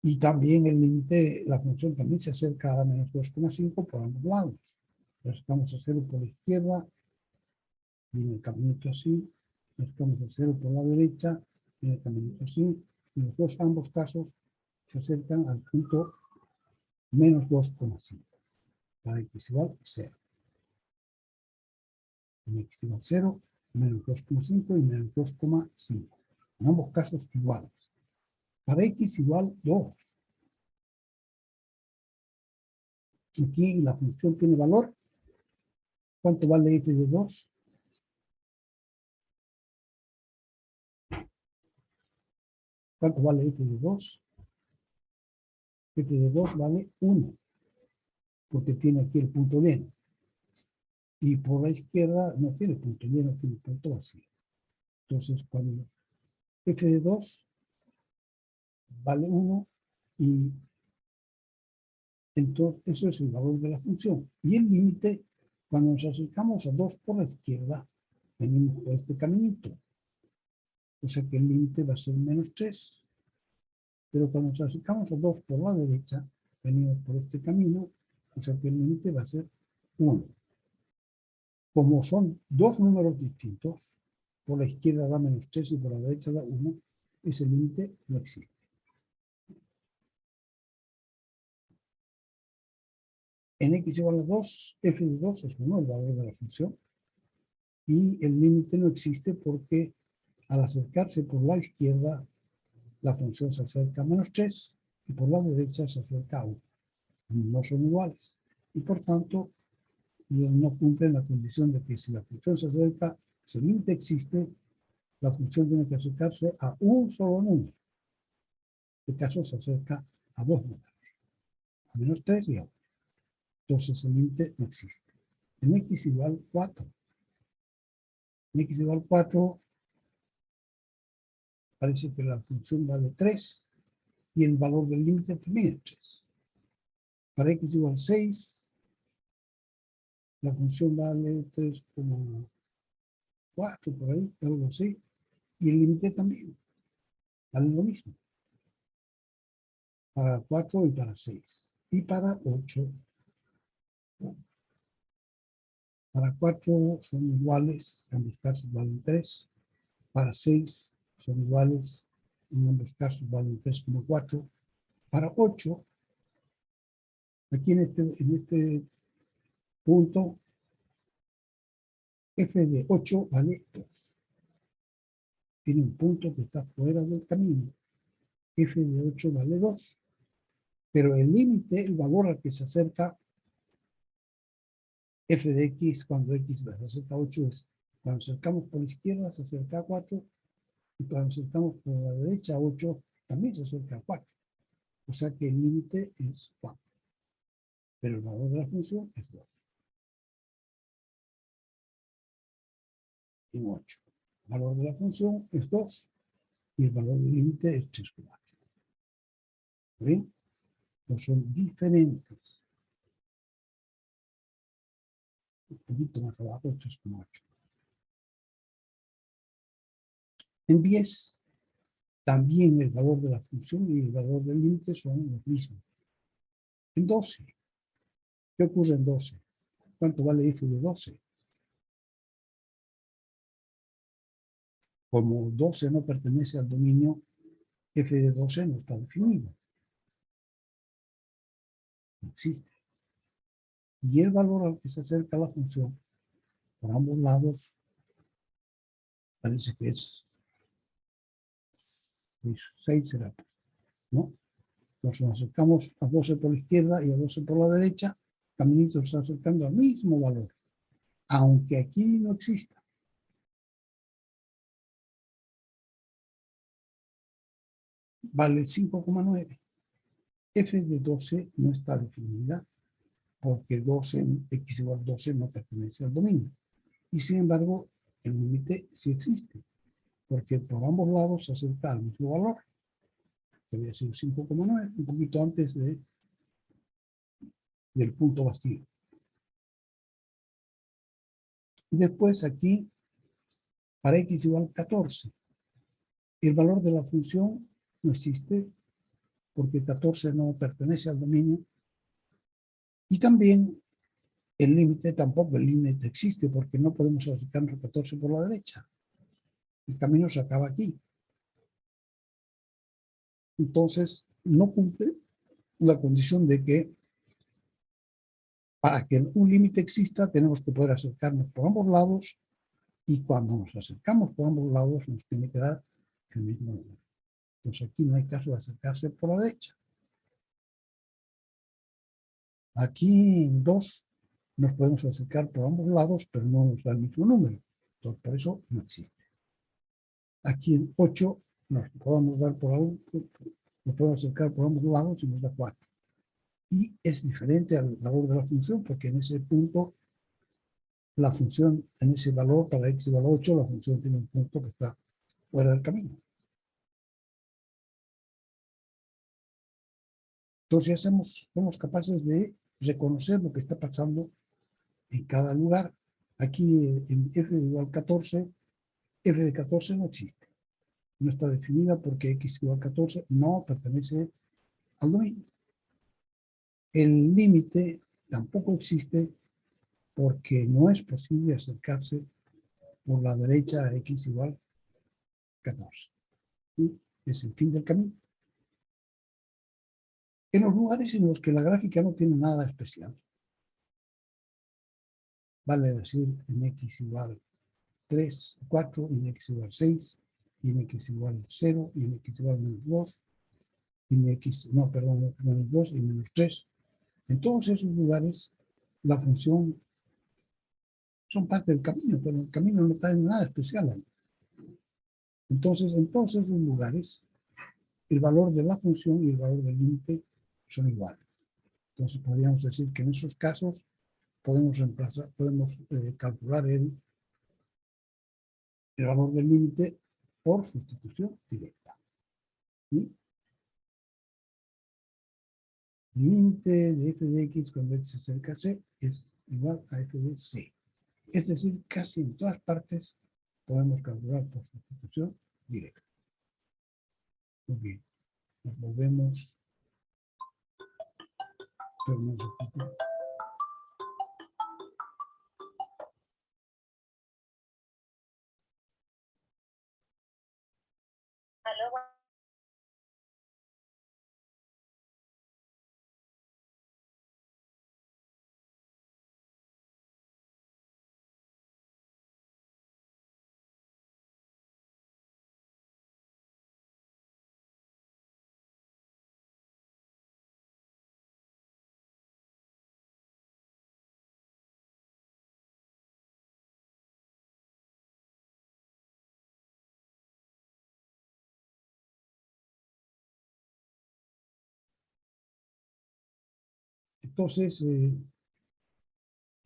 Y también el límite, la función también se acerca a -2,5 por ambos lados. Entonces estamos a 0 por la izquierda, viene el caminito así, estamos a 0 por la derecha, viene el caminito así, y los dos, ambos casos se acercan al punto -2,5. Para x igual 0. En x igual 0, -2,5 y -2,5. En ambos casos iguales. Para x igual 2. Aquí la función tiene valor. ¿Cuánto vale f de 2? ¿Cuánto vale f de 2? F de 2 vale 1, porque tiene aquí el punto lleno. Y por la izquierda no tiene punto lleno, tiene punto vacío. Entonces, cuando f de 2 vale 1, y entonces eso es el valor de la función. Y el límite, cuando nos acercamos a 2 por la izquierda, venimos por este caminito. O sea que el límite va a ser -3. Pero cuando nos acercamos a 2 por la derecha, venimos por este camino, o sea que el límite va a ser 1. Como son dos números distintos, por la izquierda da -3 y por la derecha da 1, ese límite no existe. En x igual a 2, f de 2 es 1, el valor de la función, y el límite no existe porque al acercarse por la izquierda, la función se acerca a -3 y por la derecha se acerca a 1. No son iguales. Y por tanto, no cumplen la condición de que si la función se acerca, si el límite existe, la función tiene que acercarse a un solo número. En este caso se acerca a 2 números, a -3 y a 1. Entonces el límite no existe. En x igual 4. En x igual 4 parece que la función vale 3 y el valor del límite también es 3. Para x igual 6, la función vale 3,4 por ahí, algo así, y el límite también vale lo mismo. Para 4 y para 6. Y para 8. Para 4 son iguales, en ambos casos valen 3. Para 6 son iguales, en ambos casos valen 3,4. Para 8, aquí en este punto, f de 8 vale 2. Tiene un punto que está fuera del camino. F de 8 vale 2. Pero el límite, el valor al que se acerca f de x cuando x se acerca a 8 es cuando acercamos por la izquierda se acerca a 4 y cuando acercamos por la derecha a 8 también se acerca a 4. O sea que el límite es 4. Pero el valor de la función es 2. En 8. El valor de la función es 2 y el valor del límite es 3,4. ¿Ven? No son diferentes. Un poquito más abajo, 3,8. En 10, también el valor de la función y el valor del límite son los mismos. En 12, ¿qué ocurre en 12? ¿Cuánto vale f de 12? Como 12 no pertenece al dominio, f de 12 no está definido. No existe. Y el valor al que se acerca la función, por ambos lados, parece que es 6 será, ¿no? Nos acercamos a 12 por la izquierda y a 12 por la derecha, caminito se está acercando al mismo valor, aunque aquí no exista. Vale 5,9. F de 12 no está definida porque 12, x igual 12 no pertenece al dominio. Y sin embargo, el límite sí existe, porque por ambos lados se acerca al mismo valor, que había sido 5,9, un poquito antes del punto vacío. Y después aquí, para x igual 14, el valor de la función no existe, porque 14 no pertenece al dominio, y también el límite tampoco, el límite existe, porque no podemos acercarnos a 14 por la derecha. El camino se acaba aquí. Entonces, no cumple la condición de que para que un límite exista tenemos que poder acercarnos por ambos lados y cuando nos acercamos por ambos lados nos tiene que dar el mismo número. Entonces aquí no hay caso de acercarse por la derecha. Aquí en 2 nos podemos acercar por ambos lados, pero no nos da el mismo número. Entonces por eso no existe. Aquí en 8 nos podemos acercar por ambos lados y nos da 4. Y es diferente al valor de la función porque en ese punto la función, en ese valor para x igual a 8, la función tiene un punto que está fuera del camino. Entonces ya somos capaces de reconocer lo que está pasando en cada lugar. Aquí en f de igual 14, f de 14 no existe. No está definida porque x igual 14 no pertenece al dominio. El límite tampoco existe porque no es posible acercarse por la derecha a x igual 14. ¿Sí? Es el fin del camino. En los lugares en los que la gráfica no tiene nada especial, vale decir en x igual 3, 4 y en x igual 6, y en x igual 0, y en x igual menos 2, y en x, no, perdón, menos 2 y menos 3. En todos esos lugares, la función son parte del camino, pero el camino no trae nada especial ahí. Entonces, en todos esos lugares, el valor de la función y el valor del límite son iguales. Entonces, podríamos decir que en esos casos podemos calcular el valor del límite por sustitución directa. ¿Sí? El límite de f de x cuando x se acerca a c es igual a f de c. Es decir, casi en todas partes podemos calcular por sustitución directa. Muy bien. Nos volvemos. Entonces,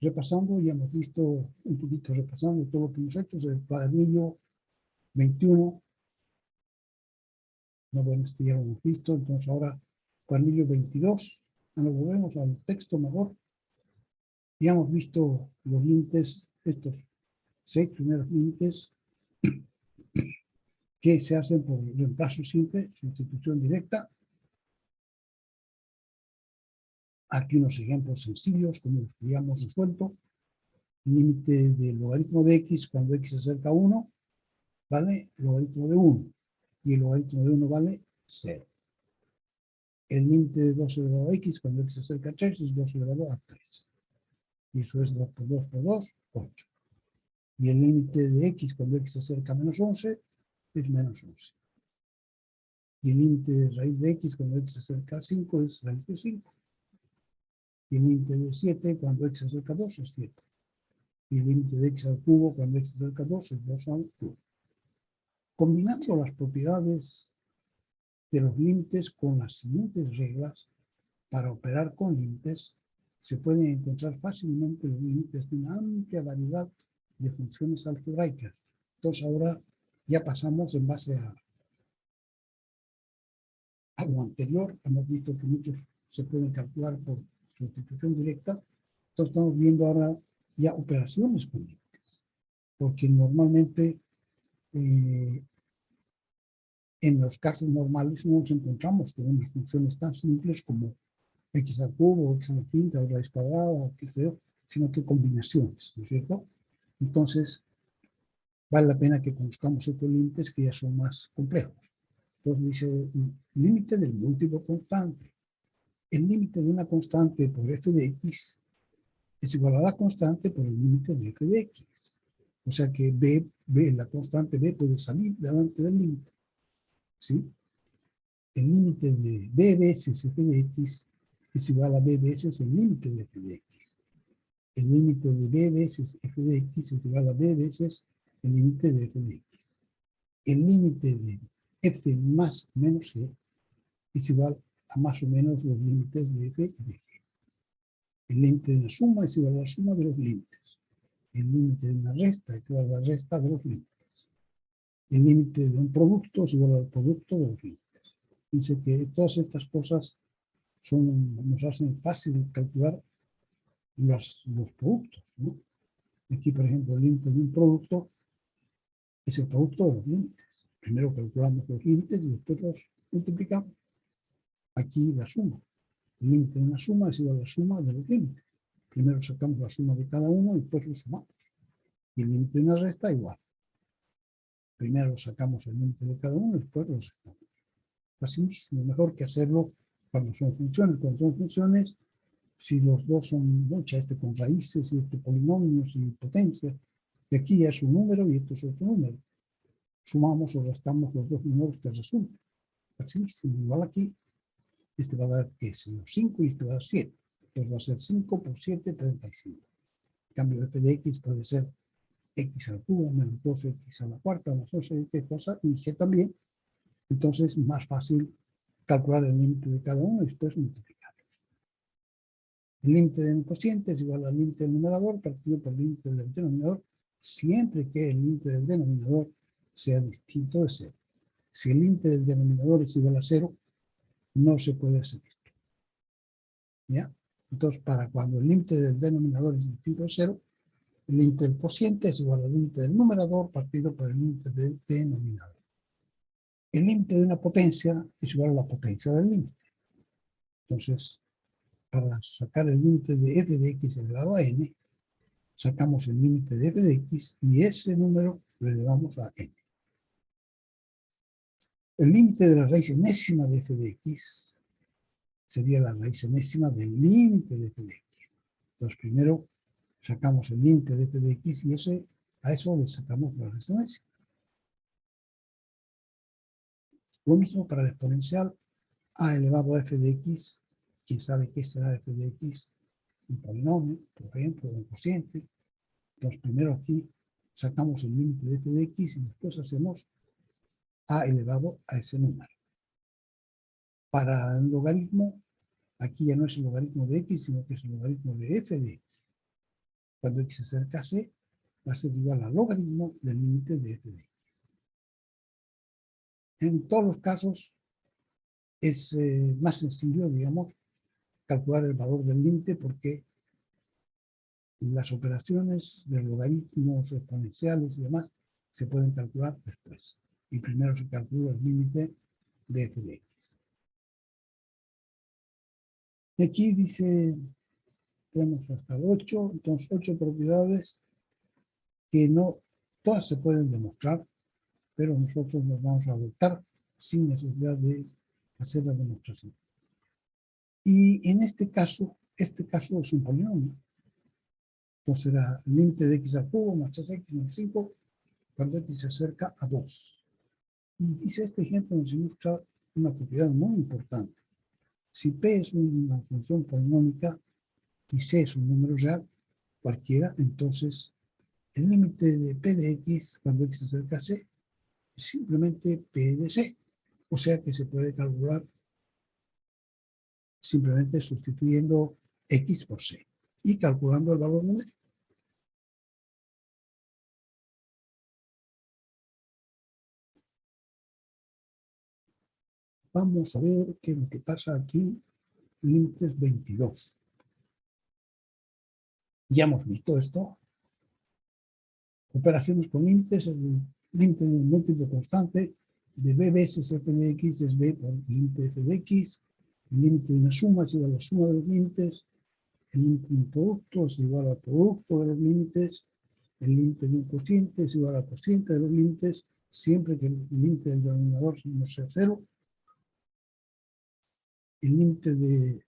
repasando, ya hemos visto un poquito repasando todo lo que hemos hecho, el cuadernillo 21, no, bueno, este ya lo hemos visto, entonces ahora cuadernillo 22, nos volvemos al texto mejor. Ya hemos visto los límites, estos 6 primeros límites que se hacen por reemplazo simple, sustitución directa. Aquí unos ejemplos sencillos, como los que ya hemos resuelto. Límite del logaritmo de x cuando x se acerca a 1, vale logaritmo de 1. Y el logaritmo de 1 vale 0. El límite de 2 elevado a x cuando x se acerca a 3 es 2 elevado a 3. Y eso es 2 por 2 por 2, 8. Y el límite de x cuando x se acerca a menos 11 es menos 11. Y el límite de raíz de x cuando x se acerca a 5 es raíz de 5. Y el límite de 7 cuando x se acerca a 2 es 7. Y el límite de x al cubo cuando x se acerca a 2 es 2 al cubo. Combinando las propiedades de los límites con las siguientes reglas, para operar con límites, se pueden encontrar fácilmente los límites de una amplia variedad de funciones algebraicas. Entonces ahora ya pasamos en base a lo anterior, hemos visto que muchos se pueden calcular por sustitución directa, entonces estamos viendo ahora ya operaciones con límites, porque normalmente en los casos normales no nos encontramos con unas funciones tan simples como x al cubo, x a la quinta, o raíz cuadrada, o qué sé yo, sino que combinaciones, ¿no es cierto? Entonces, vale la pena que conozcamos estos límites que ya son más complejos. Entonces dice, límite del múltiplo constante. El límite de una constante por f de x es igual a la constante por el límite de f de x. O sea que la constante b puede salir delante del límite. ¿Sí? El límite de b veces f de x es igual a b veces el límite de f de x. El límite de b veces f de x es igual a b veces el límite de f de x. El límite de f más menos g es igual a más o menos los límites de f y de g. El límite de una suma es igual a la suma de los límites. El límite de una resta es igual a la resta de los límites. El límite de un producto es igual al producto de los límites. Dice que todas estas cosas nos hacen fácil calcular los productos, ¿no? Aquí, por ejemplo, el límite de un producto es el producto de los límites. Primero calculamos los límites y después los multiplicamos. Aquí la suma. El límite de una suma es igual a la suma de los límites. Primero sacamos la suma de cada uno y después lo sumamos. Y el límite de una resta igual. Primero sacamos el límite de cada uno y después lo sacamos. Así es lo mejor que hacerlo cuando son funciones. Cuando son funciones, si los dos son este con raíces y polinomios y potencias, de aquí ya es un número y esto es otro número. sumamos o restamos los dos números que resultan. Facilísimo, igual aquí, este va a dar que es 5 y este va a dar 7. Entonces va a ser 5 por 7, 35. En cambio, f de x puede ser x al cubo menos 2x a la cuarta, no sé qué cosa, y g también. Entonces es más fácil calcular el límite de cada uno y después multiplicarlos. El límite del cociente es igual al límite del numerador partido por el límite del denominador, siempre que el límite del denominador sea distinto de 0. Si el límite del denominador es igual a 0, no se puede hacer esto. ¿Ya? Entonces, para cuando el límite del denominador es distinto de 0, el límite del cociente es igual al límite del numerador partido por el límite del denominador. El límite de una potencia es igual a la potencia del límite. Entonces, para sacar el límite de f de x elevado a n, sacamos el límite de f de x y ese número lo elevamos a n. El límite de la raíz enésima de f de x sería la raíz enésima del límite de f de x. Entonces, primero sacamos el límite de f de x y a eso le sacamos la raíz enésima. Lo mismo para el exponencial a elevado a f de x. ¿Quién sabe qué será f de x? Un polinomio, por ejemplo, un cociente. Entonces, primero aquí sacamos el límite de f de x y después hacemos a elevado a ese número. Para el logaritmo, aquí ya no es el logaritmo de x, sino que es el logaritmo de f de x. Cuando x se acerca a c, va a ser igual al logaritmo del límite de f de x. En todos los casos, es más sencillo, digamos, calcular el valor del límite porque las operaciones de logaritmos exponenciales y demás se pueden calcular después. Y primero se calcula el límite de f de x. Y aquí dice, tenemos hasta el 8, entonces 8 propiedades que no todas se pueden demostrar, pero nosotros nos vamos a adoptar sin necesidad de hacer la demostración. Y en este caso es un polinomio. Entonces será el límite de x al cubo más 3x menos 5 cuando x se acerca a 2. Y dice este ejemplo nos ilustra una propiedad muy importante. Si p es una función polinómica y c es un número real, cualquiera, entonces el límite de p de x cuando x se acerca a c es simplemente p de c. O sea que se puede calcular simplemente sustituyendo x por c y calculando el valor numérico. Vamos a ver qué es lo que pasa aquí, límites 22. Ya hemos visto esto. Operaciones con límites, el límite de un múltiplo constante de b veces f de x es b por el límite de f de x, el límite de una suma es igual a la suma de los límites, el límite de un producto es igual al producto de los límites, el límite de un cociente es igual al cociente de los límites, siempre que el límite del denominador no sea 0. El límite de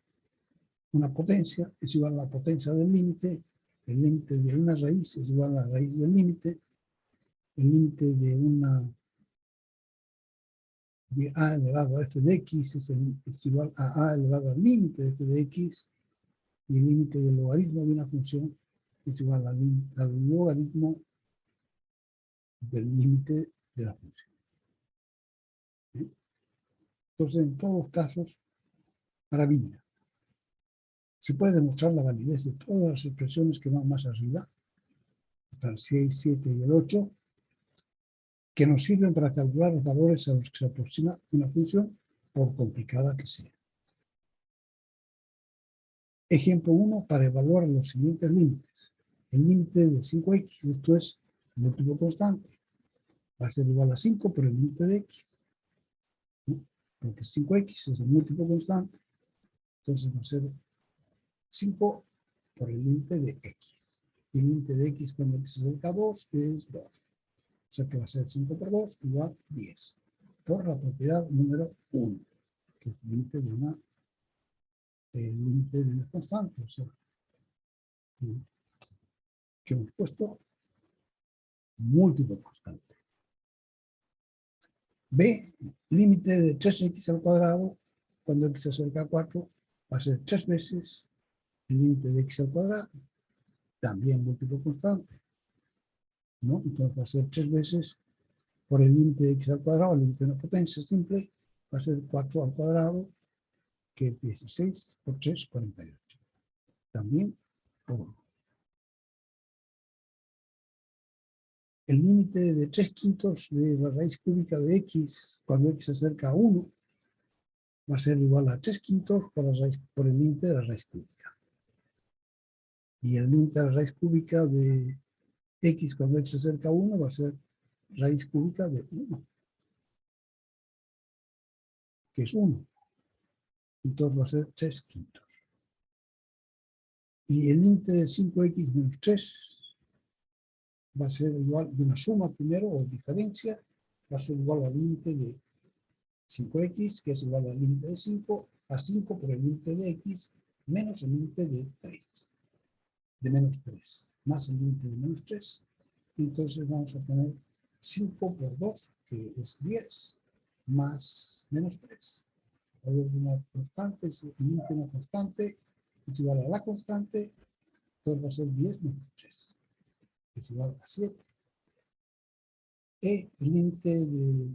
una potencia es igual a la potencia del límite, el límite de una raíz es igual a la raíz del límite, el límite de a elevado a f de x es igual a elevado al límite de f de x, y el límite del logaritmo de una función es igual al logaritmo del límite de la función. ¿Sí? Entonces, en todos los casos, maravilla. Se puede demostrar la validez de todas las expresiones que van más arriba, hasta el 6, 7 y el 8, que nos sirven para calcular los valores a los que se aproxima una función, por complicada que sea. Ejemplo 1 para evaluar los siguientes límites. El límite de 5x, esto es múltiplo constante, va a ser igual a 5 por el límite de x, ¿no? Porque 5x es el múltiplo constante, entonces va a ser 5 por el límite de x. Y el límite de x cuando x se acerca a 2 es 2. O sea que va a ser 5 por 2 igual 10. Por la propiedad número 1, que es el límite de una constante. O sea, que hemos puesto múltiplo constante. B, límite de 3x al cuadrado, cuando x se acerca a 4, va a ser 3 veces el límite de x al cuadrado, también múltiplo constante, ¿no? Entonces va a ser 3 veces por el límite de x al cuadrado, el límite de una potencia simple, va a ser 4 al cuadrado, que es 16 por 3, 48. También por 1. El límite de 3/5 de la raíz cúbica de x, cuando x se acerca a 1, va a ser igual a 3/5 por el límite de la raíz cúbica. Y el límite de la raíz cúbica de x cuando x se acerca a 1 va a ser raíz cúbica de 1, que es 1. Entonces va a ser 3/5. Y el límite de 5x menos 3 va a ser igual, de una suma primero, o diferencia, va a ser igual al límite de 5x, que es igual al límite de 5, a 5 por el límite de x, menos el límite de 3, de menos 3, más el límite de menos 3. Y entonces vamos a tener 5 por 2, que es 10, más menos 3. Valor de una constante, el límite de una constante es igual a la constante, entonces va a ser 10 menos 3, que es igual a 7. El límite de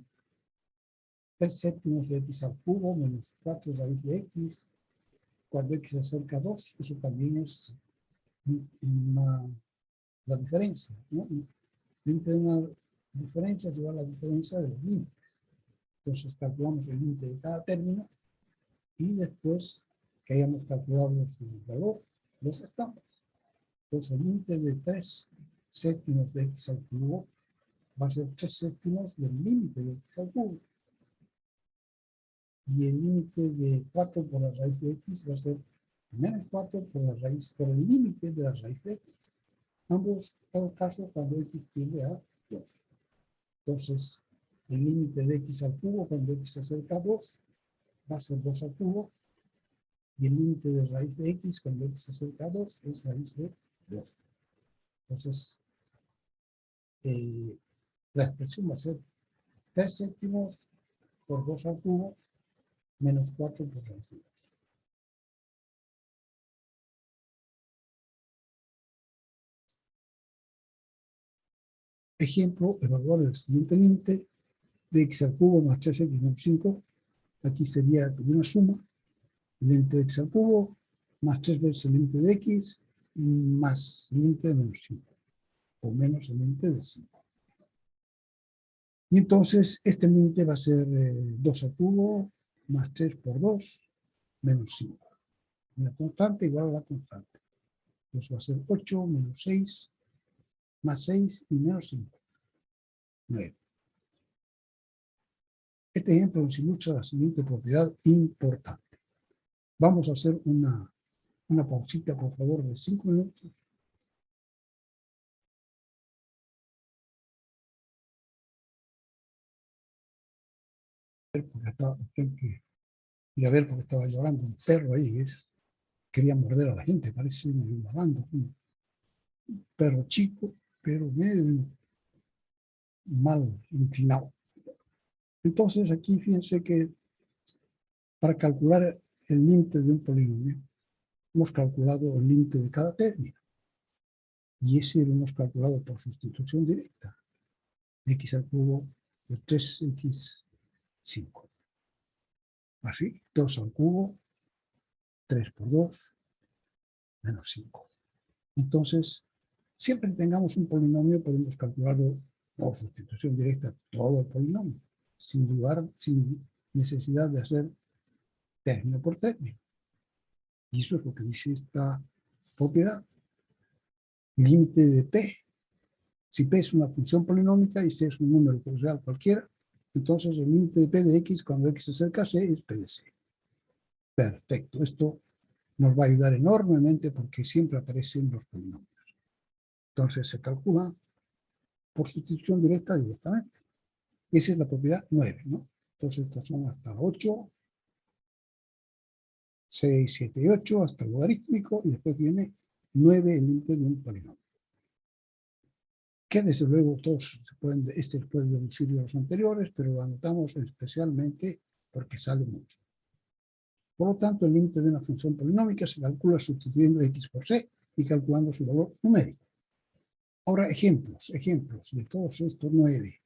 3 séptimos de x al cubo menos 4 raíz de x, cuando x se acerca a 2, eso también es la diferencia, ¿no? El límite de una diferencia es igual a la diferencia de los límites. Entonces calculamos el límite de cada término y después que hayamos calculado su valor, lo restamos. Entonces el límite de 3 séptimos de x al cubo va a ser 3 séptimos del límite de x al cubo. Y el límite de 4 por la raíz de x va a ser menos 4 por la raíz, por el límite de la raíz de x. Ambos casos cuando x tiende a 2. Entonces, el límite de x al cubo cuando x se acerca a 2 va a ser 2 al cubo. Y el límite de raíz de x cuando x se acerca a 2 es raíz de 2. Entonces, la expresión va a ser 3 séptimos por 2 al cubo menos 4 por raíz de 2. Ejemplo, evaluar el siguiente límite de x al cubo más 3x menos 5. Aquí sería una suma, el límite de x al cubo más 3 veces el límite de x más el límite de menos 5, o menos el límite de 5. Y entonces este límite va a ser 2 al cubo más 3 por 2 menos 5. Una constante igual a la constante. Entonces va a ser 8 menos 6 más 6 y menos 5. 9. Este ejemplo nos ilustra la siguiente propiedad importante. Vamos a hacer una pausita, por favor, de 5 minutos. Tengo que ir a ver porque estaba llorando un perro ahí. Quería morder a la gente, parece medio malando. Un perro chico, pero medio mal inclinado. Entonces aquí fíjense que para calcular el límite de un polinomio, hemos calculado el límite de cada término. Y ese lo hemos calculado por sustitución directa. X al cubo de 3x5. Así, 2 al cubo, 3 por 2, menos 5. Entonces, siempre que tengamos un polinomio, podemos calcularlo por sustitución directa, todo el polinomio, sin necesidad de hacer término por término. Y eso es lo que dice esta propiedad. Límite de P. Si P es una función polinómica y C es un número real cualquiera, entonces el límite de P de X cuando X se acerca a C es P de C. Perfecto. Esto nos va a ayudar enormemente porque siempre aparecen los polinomios. Entonces se calcula por sustitución directamente. Esa es la propiedad 9, ¿no? Entonces estas son hasta 8, 6, 7 y 8 hasta el logarítmico y después viene 9 el límite de un polinomio. que desde luego todos este puede deducir de los anteriores, pero lo anotamos especialmente porque sale mucho. Por lo tanto, el límite de una función polinómica se calcula sustituyendo x por c y calculando su valor numérico. Ahora, ejemplos de todos estos 9.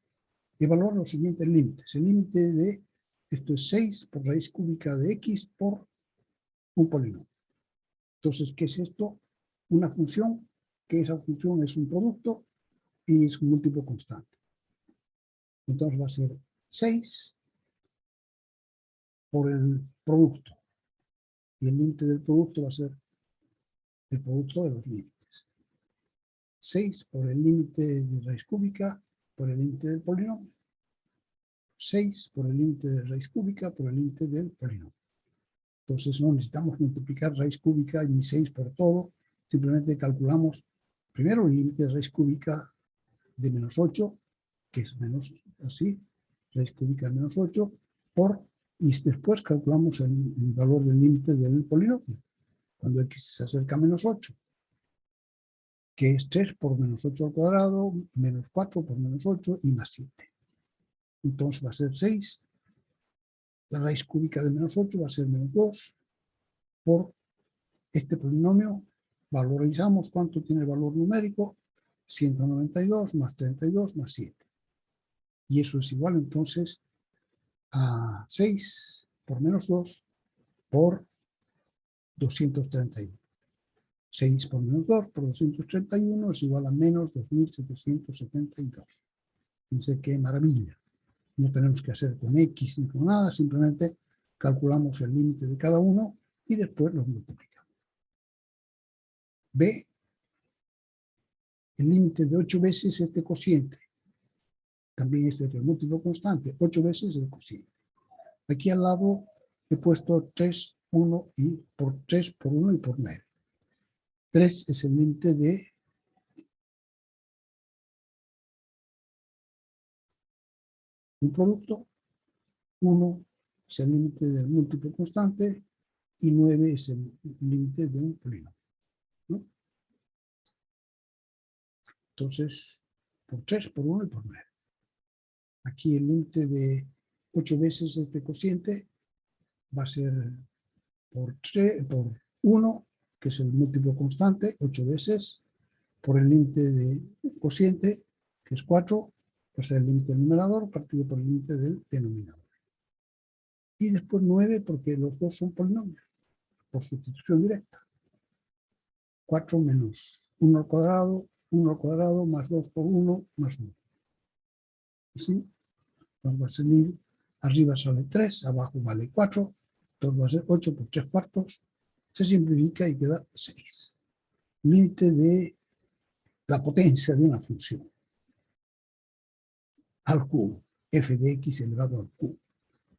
Evaluar los siguientes límites. El límite de esto es 6 por raíz cúbica de x por un polinomio. Entonces, ¿qué es esto? Una función, que esa función es un producto y es un múltiplo constante. Entonces va a ser 6 por el producto. Y el límite del producto va a ser el producto de los límites. 6 por el límite de raíz cúbica por el límite del polinomio. 6 por el límite de raíz cúbica por el límite del polinomio. Entonces no necesitamos multiplicar raíz cúbica ni 6 por todo. Simplemente calculamos primero el límite de raíz cúbica de menos 8, que es menos así, raíz cúbica de menos 8, y después calculamos el valor del límite del polinomio, cuando x se acerca a menos 8, que es 3 por menos 8 al cuadrado, menos 4 por menos 8 y más 7. Entonces va a ser 6, la raíz cúbica de menos 8 va a ser menos 2 por este polinomio. Valorizamos cuánto tiene el valor numérico, 192 más 32 más 7. Y eso es igual entonces a 6 por menos 2 por 231. 6 por menos 2 por 231 es igual a menos 2772. Fíjense qué maravilla. No tenemos que hacer con X ni con nada, simplemente calculamos el límite de cada uno y después los multiplicamos. B, el límite de 8 veces este cociente. También este es el múltiplo constante, 8 veces el cociente. Aquí al lado he puesto 3, 1 y por 3 por 1 y por 9. 3 es el límite de un producto, 1 es el límite del múltiplo constante y 9 es el límite de un polinomio, ¿no? Entonces, por 3, por 1 y por 9. Aquí el límite de 8 veces este cociente va a ser por 1, que es el múltiplo constante, 8 veces, por el límite de cociente, que es 4, va a ser el límite del numerador partido por el límite del denominador. Y después 9, porque los dos son polinomios, por sustitución directa. 4 menos 1 al cuadrado, más 2 por 1, más 1. Así, nos va a salir, arriba sale 3, abajo vale 4, entonces va a ser 8 por 3 cuartos, se simplifica y queda 6. Límite de la potencia de una función al cubo, f de x elevado al cubo.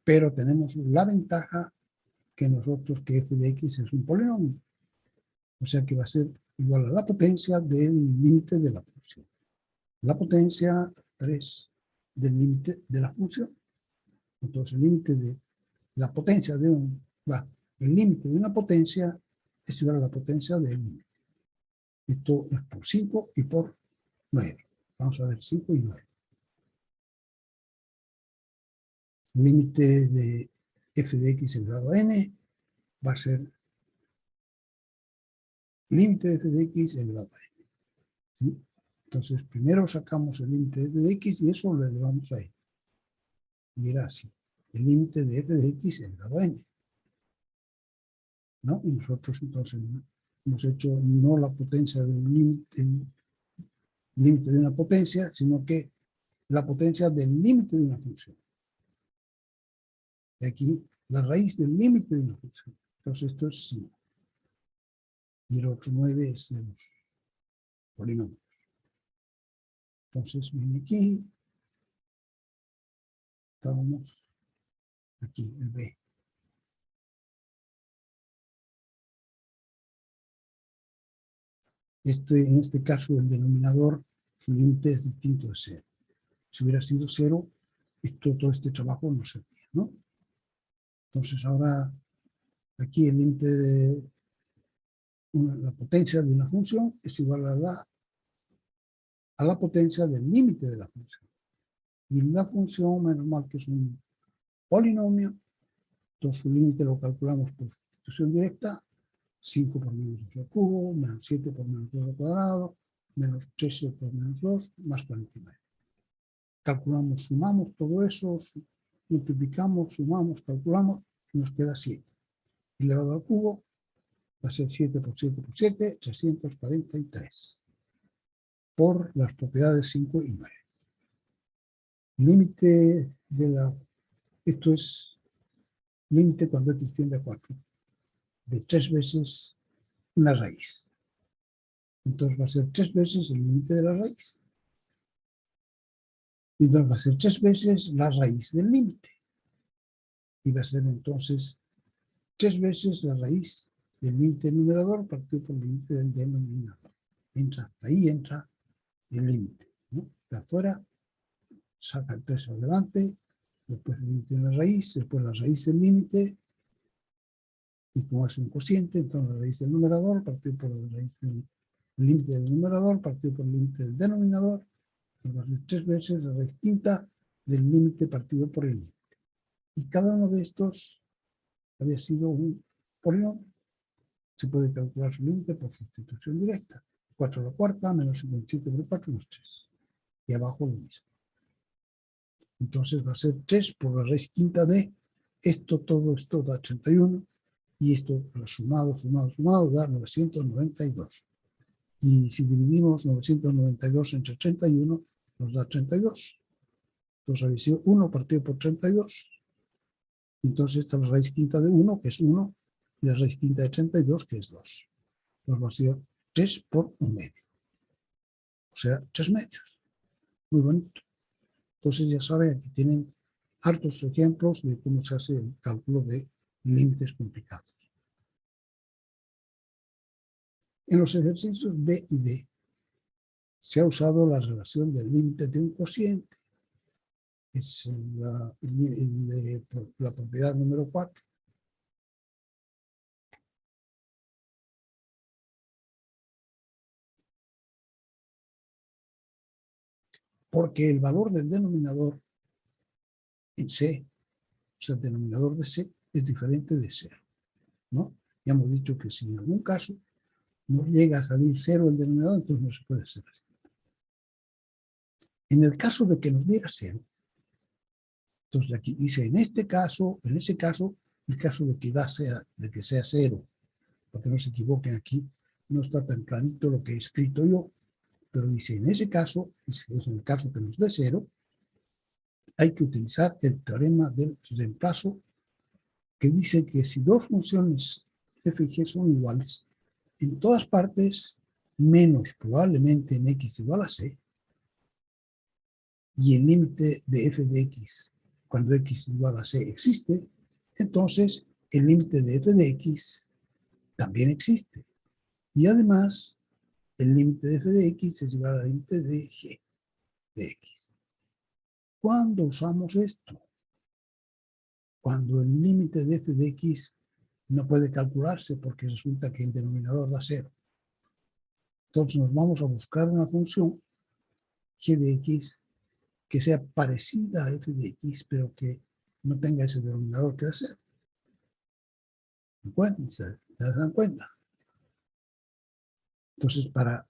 Pero tenemos la ventaja que f de x es un polinomio. O sea que va a ser igual a la potencia del límite de la función. La potencia 3 del límite de la función. Entonces el límite de la potencia de el límite de una potencia es igual a la potencia del límite. Esto es por 5 y por 9. Vamos a ver 5 y 9. El límite de f de x elevado a n va a ser límite de f de x elevado a n. ¿Sí? Entonces, primero sacamos el límite de f de x y eso lo elevamos a n. Y era así. El límite de f de x elevado a n. ¿No? Y nosotros entonces hemos hecho no la potencia de un límite de una potencia, sino que la potencia del límite de una función. Y aquí la raíz del límite de una función. Entonces esto es 5. Y el otro 9 es de los polinomios. Entonces viene aquí. Estábamos aquí, el B. En este caso el denominador, su límite es distinto de 0. Si hubiera sido 0, todo este trabajo no servía, ¿no? Entonces ahora aquí el límite de la potencia de una función es igual a la a la potencia del límite de la función. Y la función, menos mal que es un polinomio, entonces su límite lo calculamos por sustitución directa, 5 por menos 2 al cubo, menos 7 por menos 2 al cuadrado, menos 13 por menos 2, más 49. Calculamos, sumamos todo eso, multiplicamos, sumamos, calculamos, y nos queda 7. Elevado al cubo va a ser 7 por 7 por 7, 343. Por las propiedades 5 y 9. Límite de la... Esto es límite cuando x tiende a 4. De 3 veces una raíz. Entonces va a ser 3 veces el límite de la raíz. Y entonces va a ser 3 veces la raíz del límite. Y va a ser entonces 3 veces la raíz del límite del numerador partido por el límite del denominador. Hasta ahí entra el límite, ¿no? De afuera, saca el 3 adelante, después el límite de la raíz, después la raíz del límite, y como es un cociente, entonces la raíz del numerador partido por la raíz del límite del numerador partido por el límite del denominador, va a ser 3 veces la raíz quinta del límite partido por el límite. Y cada uno de estos había sido un polinomio. Se puede calcular su límite por sustitución directa. 4 a la cuarta menos 57 por 4 menos 3. Y abajo lo mismo. Entonces va a ser 3 por la raíz quinta de esto, todo esto da 31. Y esto sumado da 992. Y si dividimos 992 entre 31, nos da 32. Entonces había sido 1 partido por 32. Entonces esta es la raíz quinta de 1, que es 1, y la raíz quinta de 32, que es 2. Entonces va a ser 3 por 1 medio. O sea, 3 medios. Muy bonito. Entonces ya saben, aquí tienen hartos ejemplos de cómo se hace el cálculo de límites complicados. En los ejercicios B y D se ha usado la relación del límite de un cociente. Es la propiedad número 4. Porque el valor del denominador en C, o sea, el denominador de C, es diferente de 0, ¿no? Ya hemos dicho que si en algún caso no llega a salir 0 el denominador, entonces no se puede hacer así. En el caso de que nos diera 0, entonces aquí dice, en ese caso, el caso de que sea 0, porque no se equivoquen aquí, no está tan clarito lo que he escrito yo, pero dice, en ese caso, es en el caso que nos dé 0, hay que utilizar el teorema del reemplazo, que dice que si dos funciones f y g son iguales, en todas partes, menos probablemente en x igual a c, y el límite de f de x cuando x igual a c existe, entonces el límite de f de x también existe. Y además, el límite de f de x es igual al límite de g de x. ¿Cuándo usamos esto? Cuando el límite de f de x no puede calcularse porque resulta que el denominador da 0. Entonces nos vamos a buscar una función g de x que sea parecida a f de x, pero que no tenga ese denominador que da 0. Bueno, ¿se dan cuenta? Entonces, para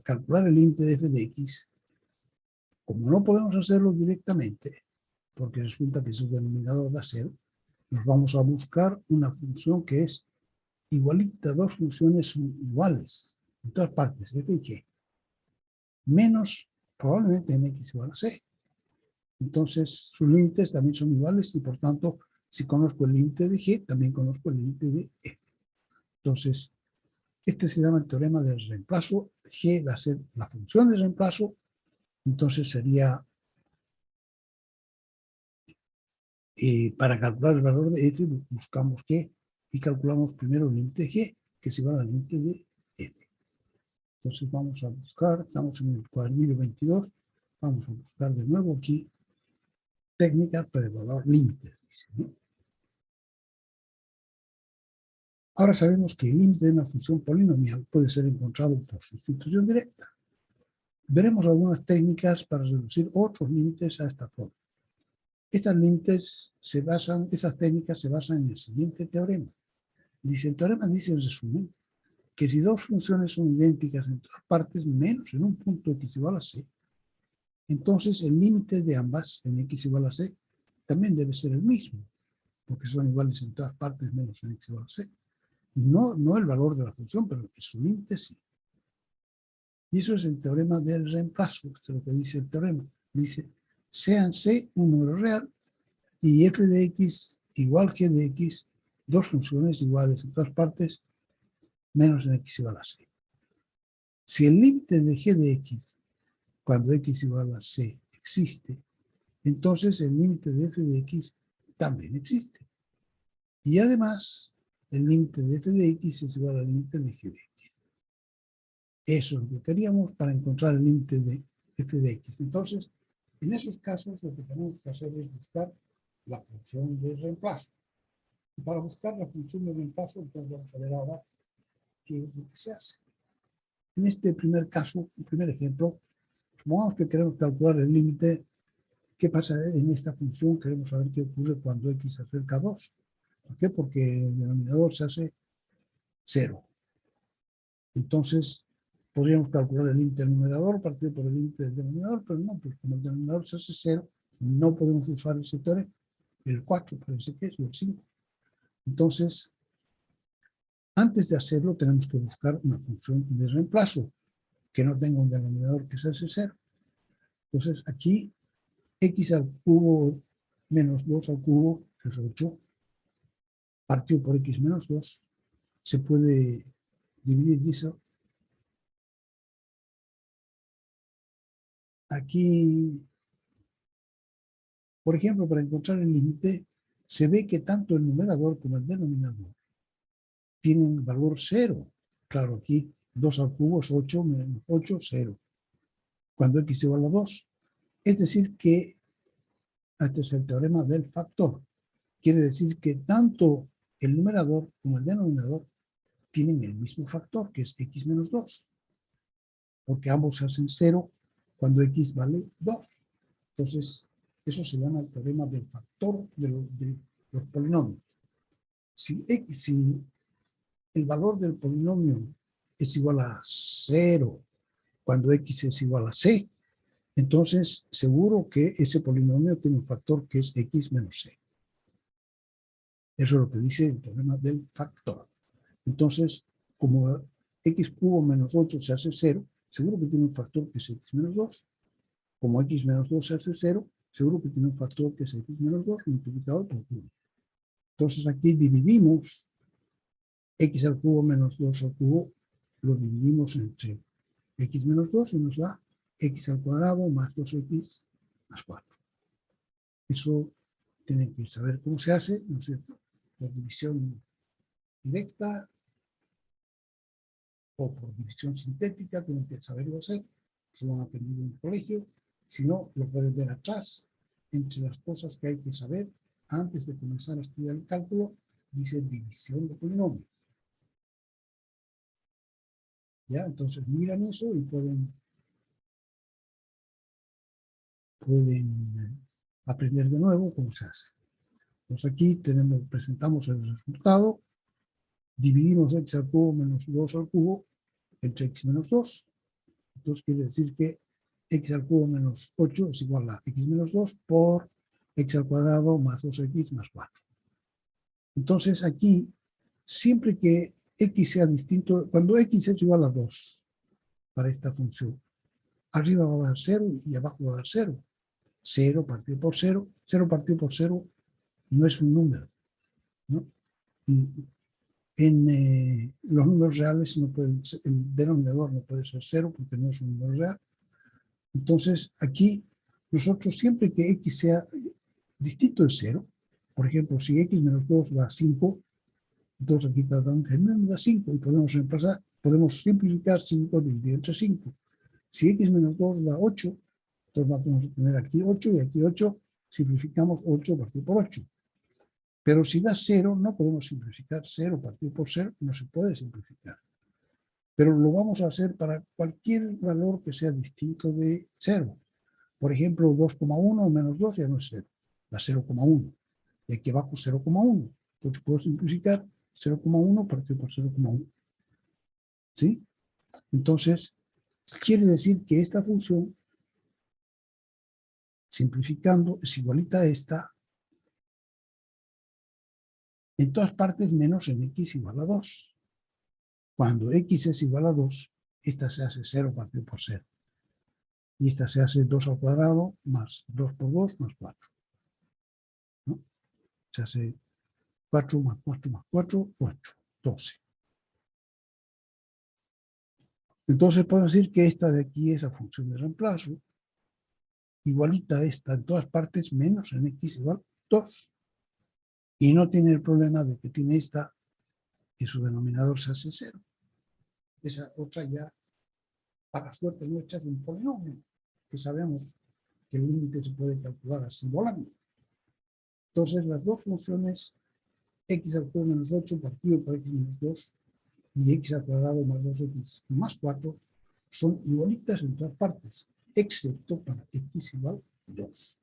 calcular el límite de f de x, como no podemos hacerlo directamente, porque resulta que su denominador da 0, nos vamos a buscar una función que es igualita, dos funciones son iguales, en todas partes, f y g, menos probablemente en x igual a c. Entonces, sus límites también son iguales y por tanto, si conozco el límite de g, también conozco el límite de f. Entonces, este se llama el teorema del reemplazo. G va a ser la función de reemplazo, entonces sería, para calcular el valor de f, buscamos g y calculamos primero el límite de g, que es igual al límite de f. Entonces vamos a buscar, estamos en el cuadernillo 22, vamos a buscar de nuevo aquí técnicas para evaluar límites, ¿no? Ahora sabemos que el límite de una función polinomial puede ser encontrado por sustitución directa. Veremos algunas técnicas para reducir otros límites a esta forma. Estas técnicas se basan en el siguiente teorema. El teorema dice en resumen que si dos funciones son idénticas en todas partes, menos en un punto x igual a c, entonces el límite de ambas en x igual a c también debe ser el mismo, porque son iguales en todas partes menos en x igual a c. No el valor de la función, pero su límite sí. Y eso es el teorema del reemplazo. Esto es lo que dice el teorema. Dice, sean C un número real y f de x igual g de x, dos funciones iguales en todas partes, menos en x igual a c. Si el límite de g de x, cuando x igual a c, existe, entonces el límite de f de x también existe. Y además, el límite de f de x es igual al límite de g de x. Eso es lo que queríamos para encontrar el límite de f de x. Entonces, en esos casos lo que tenemos que hacer es buscar la función de reemplazo. Y para buscar la función de reemplazo, entonces vamos a ver ahora qué es lo que se hace. En este primer caso, el primer ejemplo, supongamos que queremos calcular el límite. ¿Qué pasa en esta función? Queremos saber qué ocurre cuando x se acerca a 2. ¿Por qué? Porque el denominador se hace 0. Entonces, podríamos calcular el límite del numerador partido por el límite del denominador, pero no, porque como el denominador se hace 0, no podemos usar ese teorema. El 4 parece que es, o el 5. Entonces, antes de hacerlo, tenemos que buscar una función de reemplazo que no tenga un denominador que se hace 0. Entonces, aquí, x al cubo menos 2 al cubo, que es 8, partido por x menos 2, se puede dividir eso. Aquí, por ejemplo, para encontrar el límite, se ve que tanto el numerador como el denominador tienen valor 0. Claro, aquí 2 al cubo es 8, menos 8, 0. Cuando x igual a 2. Es decir que, este es el teorema del factor. Quiere decir que tanto el numerador como el denominador tienen el mismo factor, que es x menos 2. Porque ambos hacen 0 cuando x vale 2. Entonces, eso se llama el teorema del factor de los polinomios. Si el valor del polinomio es igual a 0 cuando x es igual a c, entonces seguro que ese polinomio tiene un factor que es x menos c. Eso es lo que dice el teorema del factor. Entonces, como x cubo menos 8 se hace 0, seguro que tiene un factor que es x menos 2. Como x menos 2 se hace 0, seguro que tiene un factor que es x menos 2 multiplicado por 1. Entonces aquí dividimos x al cubo menos 2 al cubo, lo dividimos entre x menos 2 y nos da x al cuadrado más 2x más 4. Eso tienen que saber cómo se hace, ¿no es cierto? Por división directa o por división sintética, tienen que saberlo hacer. Se lo han aprendido en el colegio. Si no, lo pueden ver atrás. Entre las cosas que hay que saber antes de comenzar a estudiar el cálculo, dice división de polinomios. ¿Ya? Entonces miran eso y pueden aprender de nuevo cómo se hace. Entonces aquí presentamos el resultado. Dividimos x al cubo menos 2 al cubo entre x menos 2. Entonces quiere decir que x al cubo menos 8 es igual a x menos 2 por x al cuadrado más 2x más 4. Entonces aquí, siempre que x sea distinto, cuando x es igual a 2 para esta función, arriba va a dar 0 y abajo va a dar 0. 0 partido por 0. 0 partido por 0 no es un número, ¿no? En los números reales no pueden ser, el denominador no puede ser 0 porque no es un número real. Entonces aquí nosotros siempre que x sea distinto de 0, por ejemplo, si x menos 2 da 5, entonces aquí tratamos que menos da 5 y podemos reemplazar, podemos simplificar 5 dividido entre 5. Si x menos 2 da 8, entonces vamos a tener aquí 8 y aquí 8, simplificamos 8 partido por 8. Pero si da 0, no podemos simplificar 0 partido por 0, no se puede simplificar. Pero lo vamos a hacer para cualquier valor que sea distinto de 0. Por ejemplo, 2,1 menos 2 ya no es 0, da 0,1. Y aquí abajo 0,1. Entonces puedo simplificar 0,1 partido por 0,1. ¿Sí? Entonces, quiere decir que esta función, simplificando, es igualita a esta en todas partes menos en x igual a 2. Cuando x es igual a 2, esta se hace 0 partido por 0. Y esta se hace 2 al cuadrado más 2 por 2 más 4. ¿No? Se hace 4 más 4 más 4, 8, 12. Entonces puedo decir que esta de aquí es la función de reemplazo, igualita a esta en todas partes menos en x igual a 2. Y no tiene el problema de que tiene esta, que su denominador se hace 0. Esa otra ya, para suerte nuestra, es un polinomio, que sabemos que el límite se puede calcular así volando. Entonces las dos funciones, x al cubo menos 8 partido por x menos 2 y x al cuadrado más 2x más 4 son igualitas en todas partes, excepto para x igual a 2.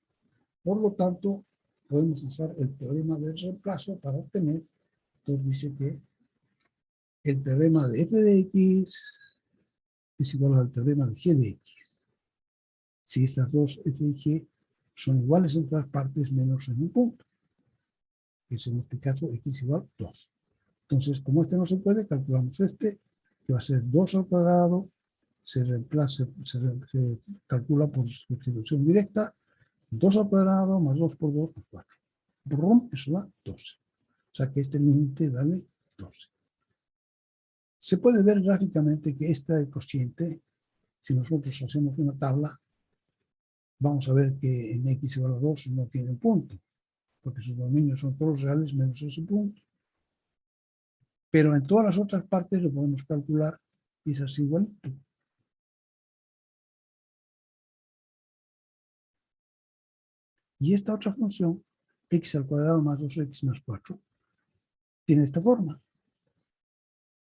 Por lo tanto, podemos usar el teorema del reemplazo para obtener, entonces dice que el teorema de f de x es igual al teorema de g de x. Si estas dos f y g son iguales en todas partes menos en un punto, que es en este caso x igual a 2. Entonces, como este no se puede, calculamos este, que va a ser 2 al cuadrado, se calcula por sustitución directa, 2 al cuadrado más 2 por 2 más 4. Brum, eso da 12. O sea que este límite vale 12. Se puede ver gráficamente que este cociente, si nosotros hacemos una tabla, vamos a ver que en x igual a 2 no tiene un punto, porque sus dominios son todos reales menos ese punto. Pero en todas las otras partes lo podemos calcular y es así igualito. Y esta otra función, x al cuadrado más 2x más 4, tiene esta forma.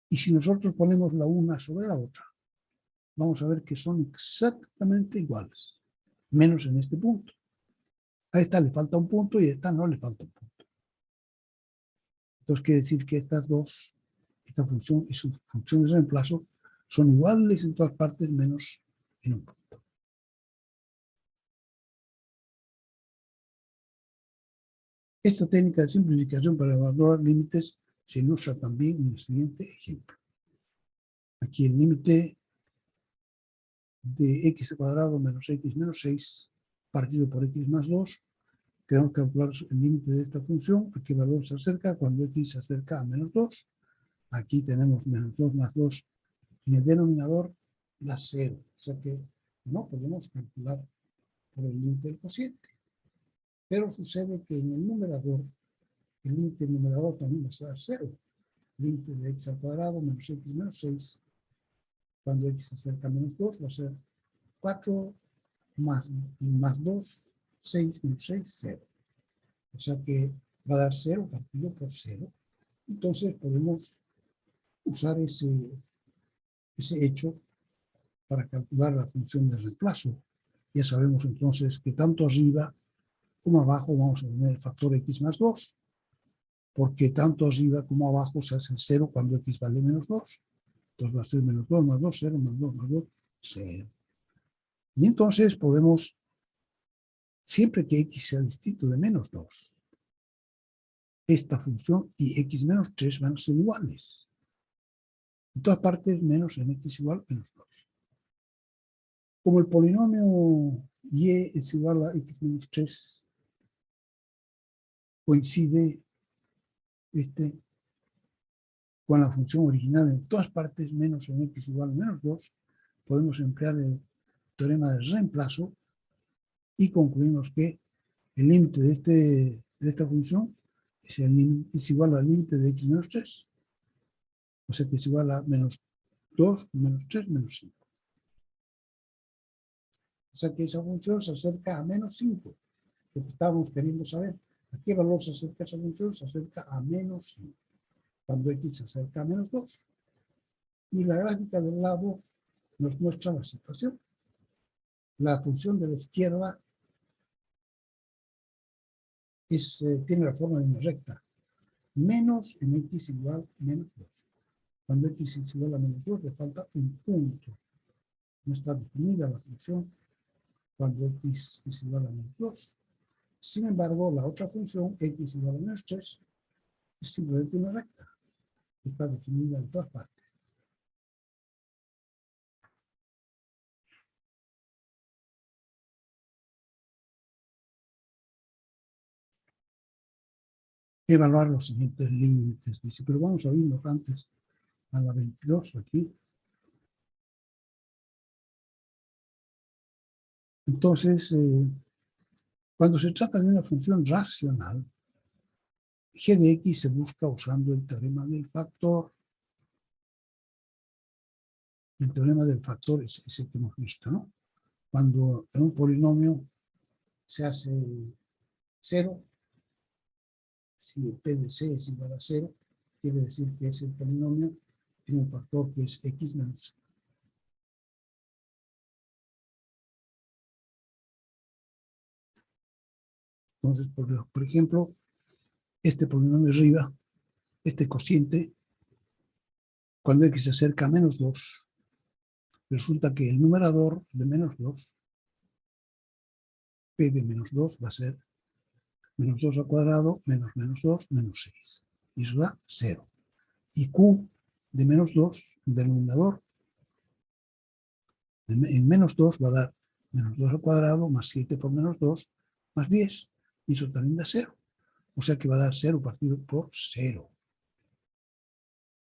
Y si nosotros ponemos la una sobre la otra, vamos a ver que son exactamente iguales, menos en este punto. A esta le falta un punto y a esta no le falta un punto. Entonces quiere decir que estas dos, esta función y su función de reemplazo, son iguales en todas partes menos en un punto. Esta técnica de simplificación para evaluar límites se ilustra también en el siguiente ejemplo. Aquí el límite de x al cuadrado menos x menos 6 partido por x más 2. Tenemos que calcular el límite de esta función, a qué valor se acerca cuando x se acerca a menos 2. Aquí tenemos menos 2 más 2 y el denominador da 0. O sea que no podemos calcular por el límite del cociente. Pero sucede que en el numerador, el límite del numerador también va a ser 0. Límite de x al cuadrado menos x menos 6. Cuando x se acerca a menos 2 va a ser 4 más 2, 6 menos 6, 0. O sea que va a dar 0 partido por 0. Entonces podemos usar ese hecho para calcular la función de reemplazo. Ya sabemos entonces que tanto arriba como abajo vamos a tener el factor x más 2, porque tanto arriba como abajo se hace 0 cuando x vale menos 2. Entonces va a ser menos 2 más 2, 0 más 2 más 2, 0. Y entonces podemos, siempre que x sea distinto de menos 2, esta función y x menos 3 van a ser iguales. En todas partes menos en x igual menos 2. Como el polinomio y es igual a x menos 3, coincide con la función original en todas partes menos en x igual a menos 2, podemos emplear el teorema del reemplazo y concluimos que el límite de esta función es igual al límite de x menos 3. O sea que es igual a menos 2, menos 3, menos 5. O sea que esa función se acerca a menos 5. Lo que estábamos queriendo saber. ¿A qué valor se acerca esa función? Se acerca a menos 5. Cuando x se acerca a menos 2. Y la gráfica del lado nos muestra la situación. La función de la izquierda tiene la forma de una recta. Menos en x igual menos 2. Cuando x es igual a menos 2, le falta un punto. No está definida la función cuando x es igual a menos 2. Sin embargo, la otra función, x igual a menos 3, es simplemente una recta. Está definida en todas partes. Evaluar los siguientes límites. Dice, pero vamos a irnos antes a la 22 aquí. Entonces, cuando se trata de una función racional, g de x se busca usando el teorema del factor. El teorema del factor es ese que hemos visto, ¿no? Cuando en un polinomio se hace 0, si el p de c es igual a 0, quiere decir que ese polinomio tiene un factor que es x menos c. Entonces, por ejemplo, este polinomio arriba, este cociente, cuando x se acerca a menos 2, resulta que el numerador de menos 2, p de menos 2 va a ser menos 2 al cuadrado, menos menos 2, menos 6. Y eso da 0. Y q de menos 2, denominador, en menos 2 va a dar menos 2 al cuadrado, más 7 por menos 2, más 10. Y eso también da 0. O sea que va a dar 0 partido por 0.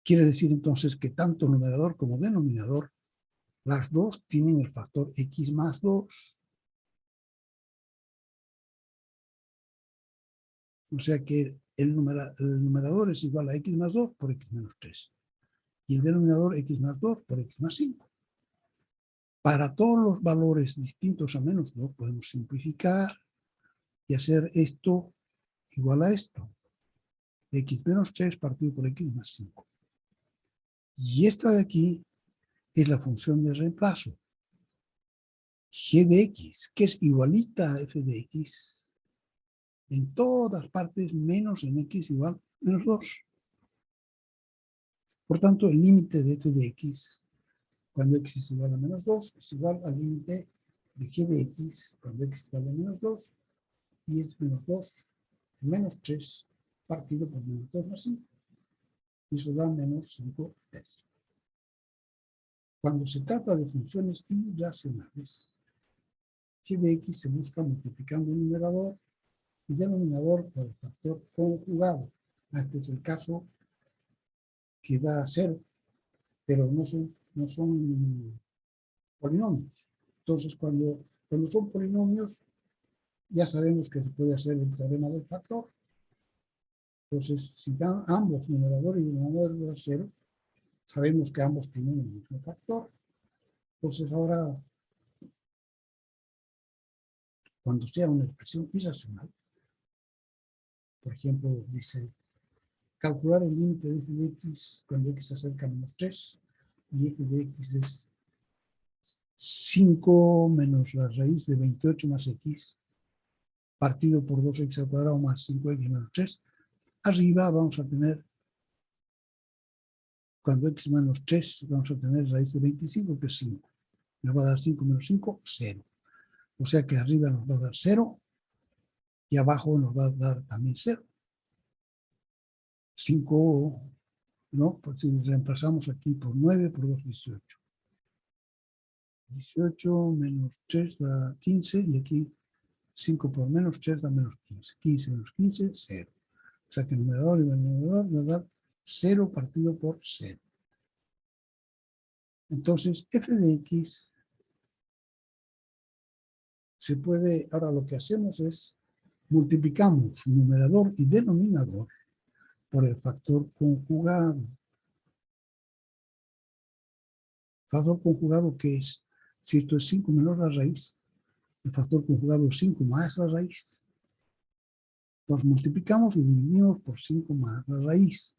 Quiere decir entonces que tanto numerador como denominador, las dos tienen el factor x más 2. O sea que el numerador es igual a x más 2 por x menos 3. Y el denominador x más 2 por x más 5. Para todos los valores distintos a menos 2 podemos simplificar y hacer esto igual a esto. X menos 3 partido por x más 5. Y esta de aquí es la función de reemplazo. G de x, que es igualita a f de x en todas partes menos en x igual a menos 2. Por tanto, el límite de f de x cuando x es igual a menos 2 es igual al límite de g de x cuando x es igual a menos 2 y es menos 2 menos 3 partido por menos 2 más 5. Y eso da menos 5 tercios. Cuando se trata de funciones irracionales, g de x se busca multiplicando el numerador y denominador por el factor conjugado. Este es el caso que da 0, pero no son polinomios. Entonces, cuando son polinomios, ya sabemos que se puede hacer el teorema del factor. Entonces, si dan ambos numerador y denominador de 0, sabemos que ambos tienen el mismo factor. Entonces, ahora, cuando sea una expresión irracional, por ejemplo, dice, calcular el límite de f de x cuando x se acerca a menos 3 y f de x es 5 menos la raíz de 28 más x partido por 2x al cuadrado más 5x menos 3. Arriba vamos a tener, cuando x menos 3, vamos a tener raíz de 25, que es 5. Nos va a dar 5 menos 5, 0. O sea que arriba nos va a dar 0 y abajo nos va a dar también 0. 5, ¿no? Pues si reemplazamos aquí por 9, por 2, 18. 18 menos 3 da 15 y aquí 5 por menos 3 da menos 15. 15 menos 15, 0. O sea que el numerador y el denominador nos da 0 partido por 0. Entonces, f de x se puede, ahora lo que hacemos es multiplicamos numerador y denominador por el factor conjugado. Factor conjugado, ¿qué es? Si esto es 5 menos la raíz, el factor conjugado es 5 más la raíz. Entonces multiplicamos y dividimos por 5 más la raíz.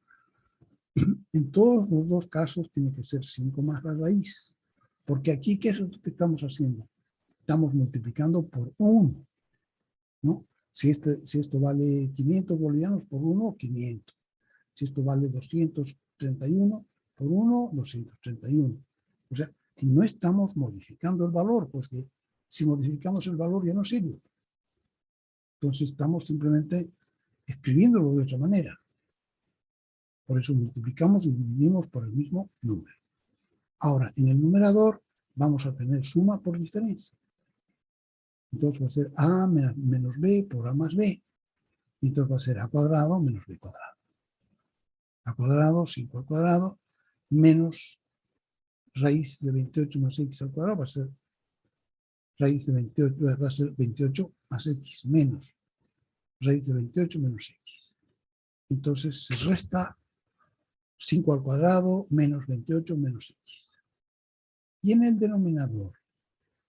En todos los dos casos tiene que ser 5 más la raíz. Porque aquí, ¿qué es lo que estamos haciendo? Estamos multiplicando por 1, ¿no? Si esto vale 500 bolivianos por 1, 500. Si esto vale 231 por 1, 231. O sea, si no estamos modificando el valor, pues que si modificamos el valor ya no sirve. Entonces estamos simplemente escribiéndolo de otra manera. Por eso multiplicamos y dividimos por el mismo número. Ahora, en el numerador vamos a tener suma por diferencia. Entonces va a ser a menos b por a más b. Y entonces va a ser a cuadrado menos b cuadrado. A cuadrado, 5 al cuadrado, menos raíz de 28 más x al cuadrado, va a ser raíz de 28, va a ser 28 más x menos raíz de 28 menos x. Entonces se resta 5 al cuadrado menos 28 menos x. Y en el denominador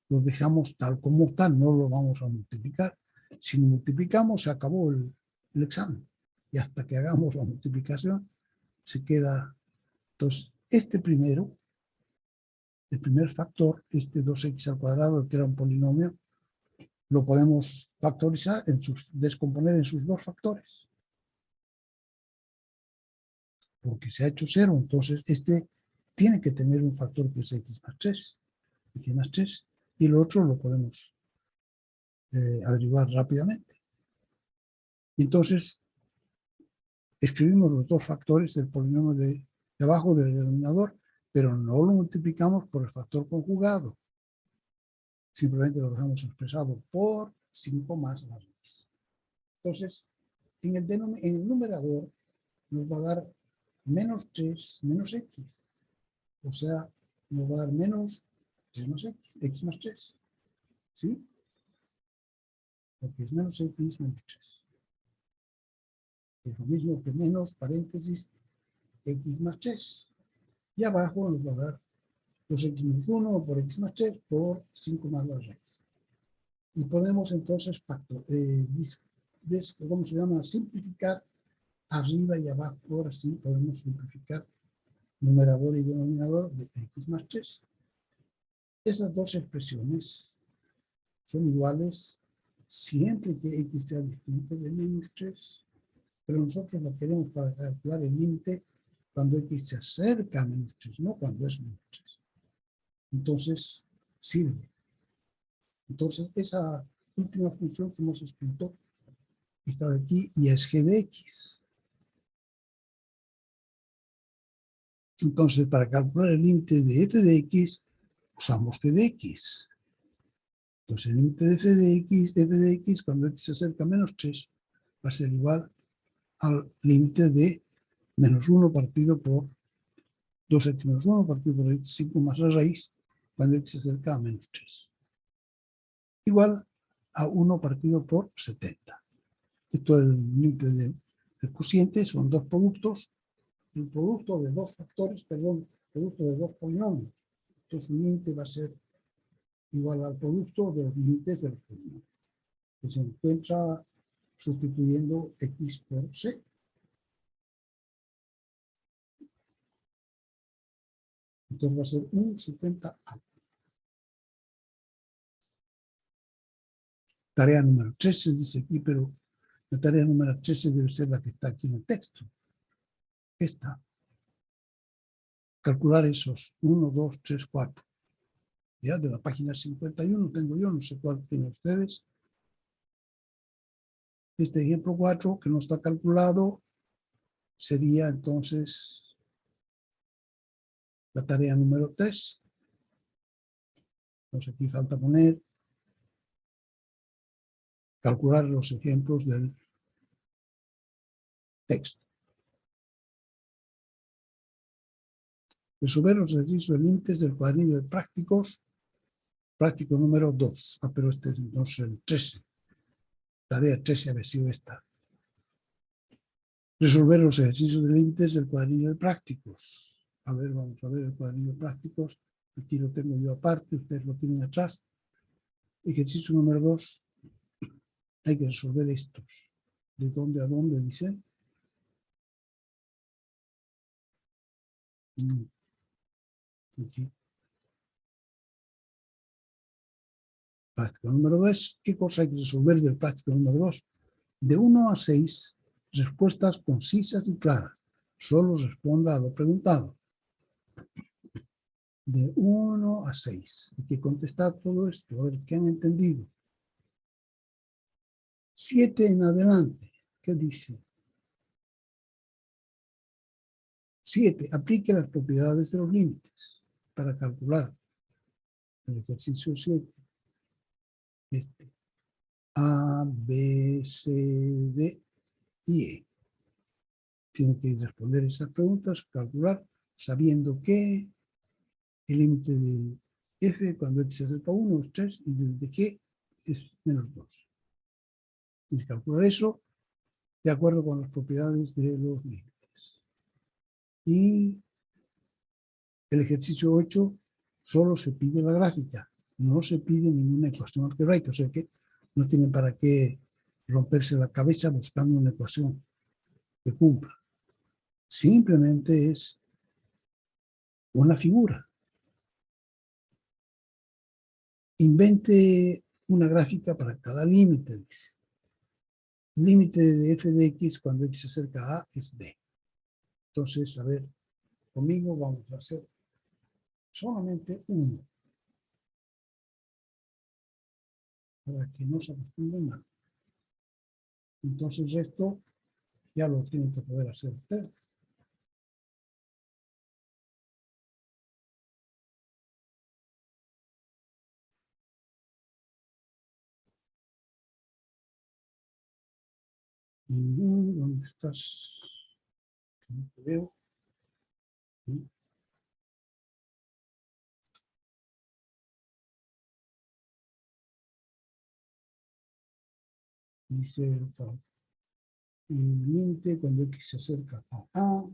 lo dejamos tal como está, no lo vamos a multiplicar. Si multiplicamos se acabó el examen. Y hasta que hagamos la multiplicación se queda. Entonces, este primero, el primer factor, este 2x al cuadrado, que era un polinomio, lo podemos factorizar, descomponer en sus dos factores. Porque se ha hecho 0, entonces este tiene que tener un factor que es x más 3. X más 3. Y lo otro lo podemos averiguar rápidamente. Entonces, escribimos los dos factores del polinomio de abajo del denominador, pero no lo multiplicamos por el factor conjugado. Simplemente lo dejamos expresado por 5 más la raíz. Entonces, en el numerador nos va a dar menos 3 menos x. O sea, nos va a dar menos 3 más x más 3. ¿Sí? Porque es menos x menos 3. Es lo mismo que menos paréntesis x más 3. Y abajo nos va a dar 2x menos 1 por x más 3 por 5 más la raíz. Y podemos entonces ¿cómo se llama? Simplificar arriba y abajo. Ahora sí podemos simplificar numerador y denominador de x más 3. Esas dos expresiones son iguales siempre que x sea distinto de menos 3. Pero nosotros la queremos para calcular el límite cuando x se acerca a menos 3, no cuando es menos 3. Entonces, sirve. Entonces, esa última función que hemos escrito está aquí y es g de x. Entonces, para calcular el límite de f de x, usamos g de x. Entonces, el límite de f de x, cuando x se acerca a menos 3, va a ser igual al límite de menos 1 partido por 2x menos 1 partido por x5 más la raíz, cuando x se acerca a menos 3. Igual a 1 partido por 70. Esto es el límite del cociente, son dos productos, el producto de dos factores, perdón, producto de dos polinomios. Entonces el límite va a ser igual al producto de los límites de los polinomios, que se encuentra sustituyendo x por c. Entonces va a ser un 70a. Tarea número 13 dice aquí, pero la tarea número 13 debe ser la que está aquí en el texto. Esta. Calcular esos 1, 2, 3, 4. Ya de la página 51 tengo yo, no sé cuál tienen ustedes. Este ejemplo 4 que no está calculado sería entonces la tarea número 3. Entonces aquí falta poner calcular los ejemplos del texto. Resolver los ejercicios de límites del cuadernillo de prácticos, práctico número 2. Ah, pero este es entonces el 13. Tarea 13 había sido esta. Resolver los ejercicios de límites del cuadernillo de prácticos. A ver, vamos a ver el cuadernillo de prácticos. Aquí lo tengo yo aparte, ustedes lo tienen atrás. Ejercicio número 2. Hay que resolver estos. ¿De dónde a dónde dice? Mm, aquí. Práctica número 2. ¿Qué cosa hay que resolver del práctico número 2? De 1 a 6, respuestas concisas y claras. Solo responda a lo preguntado. De 1 a 6. Hay que contestar todo esto, a ver qué han entendido. 7 en adelante. ¿Qué dice? 7. Aplique las propiedades de los límites para calcular el ejercicio 7. Este. A, B, C, D y E. Tienen que responder esas preguntas, calcular, sabiendo que el límite de F cuando X se acerca a 1 es 3 y el de G es menos 2. Tienes que calcular eso de acuerdo con las propiedades de los límites. Y el ejercicio 8 solo se pide la gráfica, no se pide ninguna ecuación algebraica, o sea que no tienen para qué romperse la cabeza buscando una ecuación que cumpla. Simplemente es una figura. Invente una gráfica para cada límite, dice. Límite de f de x cuando x se acerca a es d. Entonces, a ver, conmigo vamos a hacer solamente uno, para que no se acostumbren nada. Entonces, esto ya lo tienen que poder hacer ustedes. ¿Dónde estás? No te veo. Dice el límite cuando x se acerca a A.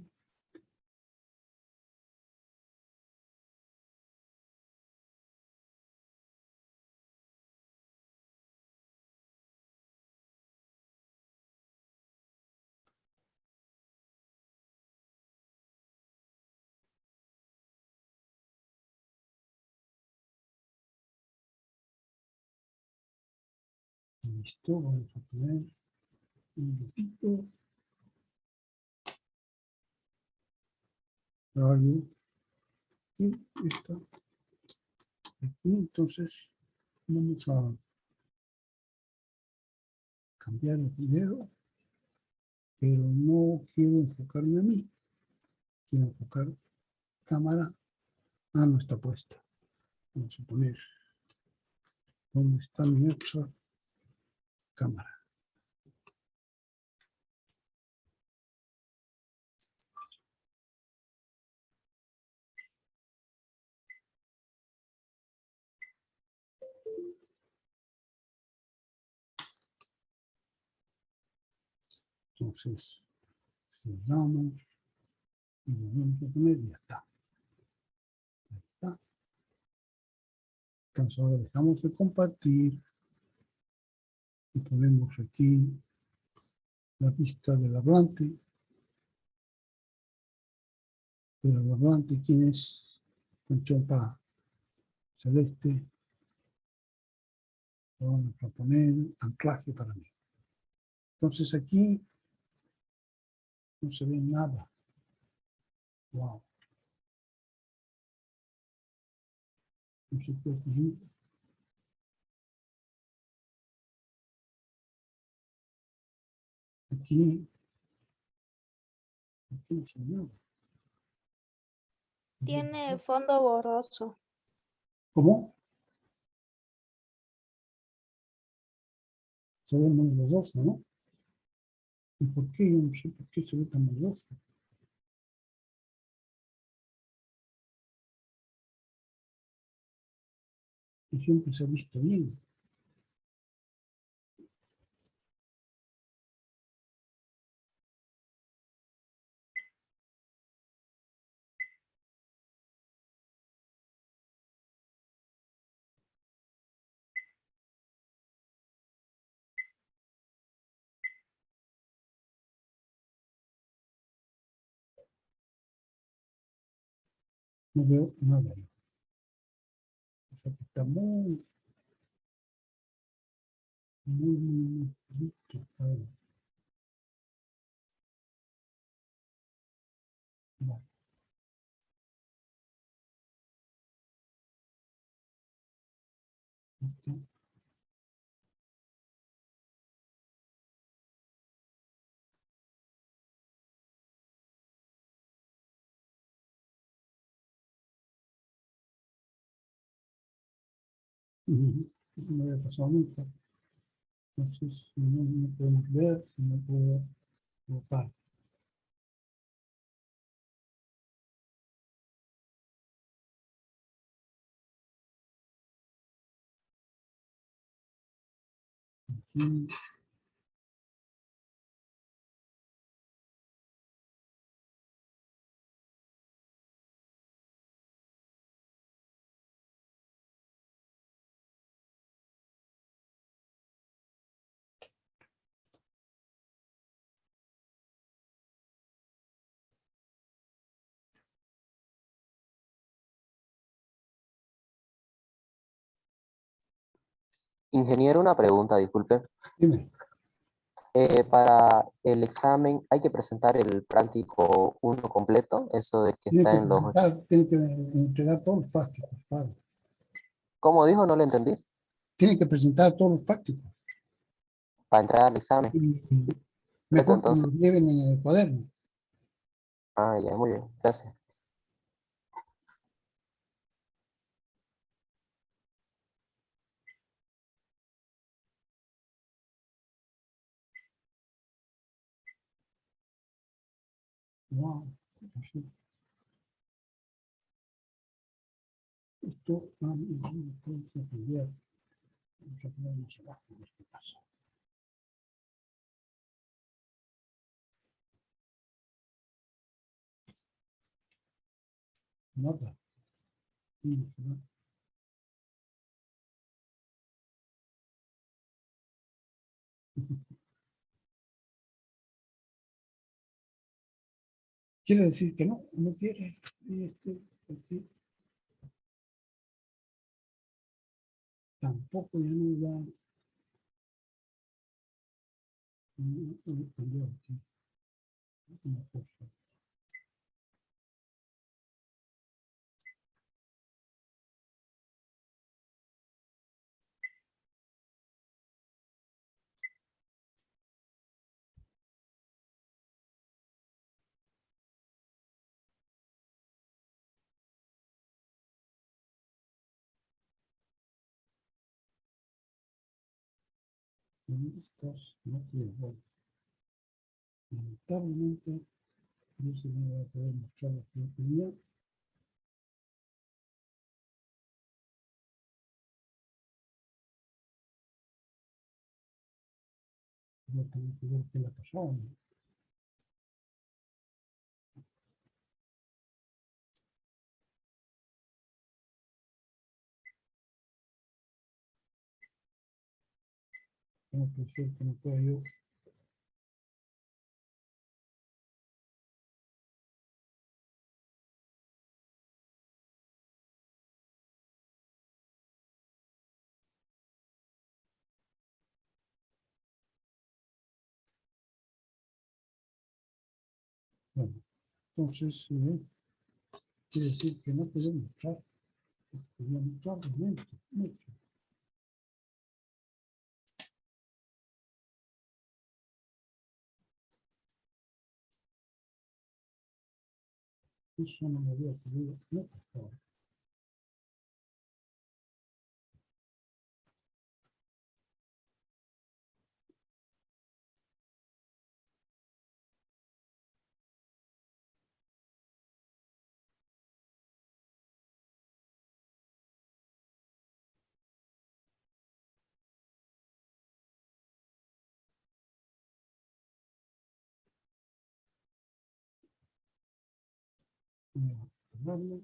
Listo, vamos a poner un grupito. Radio. Y está aquí. Entonces, vamos a cambiar el video, pero no quiero enfocarme a mí. Quiero enfocar cámara. Ah, no está puesta. Vamos a poner dónde está mi otra cámara. Entonces, cerramos y lo vamos a poner y ya está. Ya está. Entonces ahora dejamos de compartir y ponemos aquí la vista del hablante. Pero el hablante, ¿quién es? Con chompa celeste. Vamos a poner anclaje para mí. Entonces aquí no se ve nada. Wow. No se puede ocurrir. Aquí no se ve nada. Tiene fondo borroso. ¿Cómo? Se ve muy borroso, ¿no? ¿Y por qué? Yo no sé por qué se ve tan borroso. Y siempre se ha visto bien. No veo nada ahí. O sea que está muy, muy frito. A ver. Vale. Este. Ujú. No me había pasado nunca. Entonces, no podemos ver, si no puedo votar. Aquí. Ingeniero, una pregunta, disculpe. Dime, Para el examen hay que presentar el práctico uno completo, eso de que está en los... tiene que entregar todos los prácticos, claro. ¿Cómo dijo? No lo entendí. Tiene que presentar todos los prácticos. Para entrar al examen. Y Completo, mejor que entonces. nos lleven en el cuaderno. Ah, ya, muy bien. Gracias. Wow. Esto puede cambiar. Vamos a ponernos abajo en este caso. Nota. Quiere decir que no, no quiere. Y aquí tampoco ya no va. Cambió aquí una cosa. Estas no tiene. Bueno, lamentablemente, no se me va a poder mostrar lo que yo tenía. Voy a tener que ver qué le pasó. ¿Cómo puede ser que no pueda yo? Bueno, entonces, quiere decir que no podemos mostrar. Podemos mostrar realmente mucho. Eso no me había ocurrido. No, por favor. Voy a cerrarlo.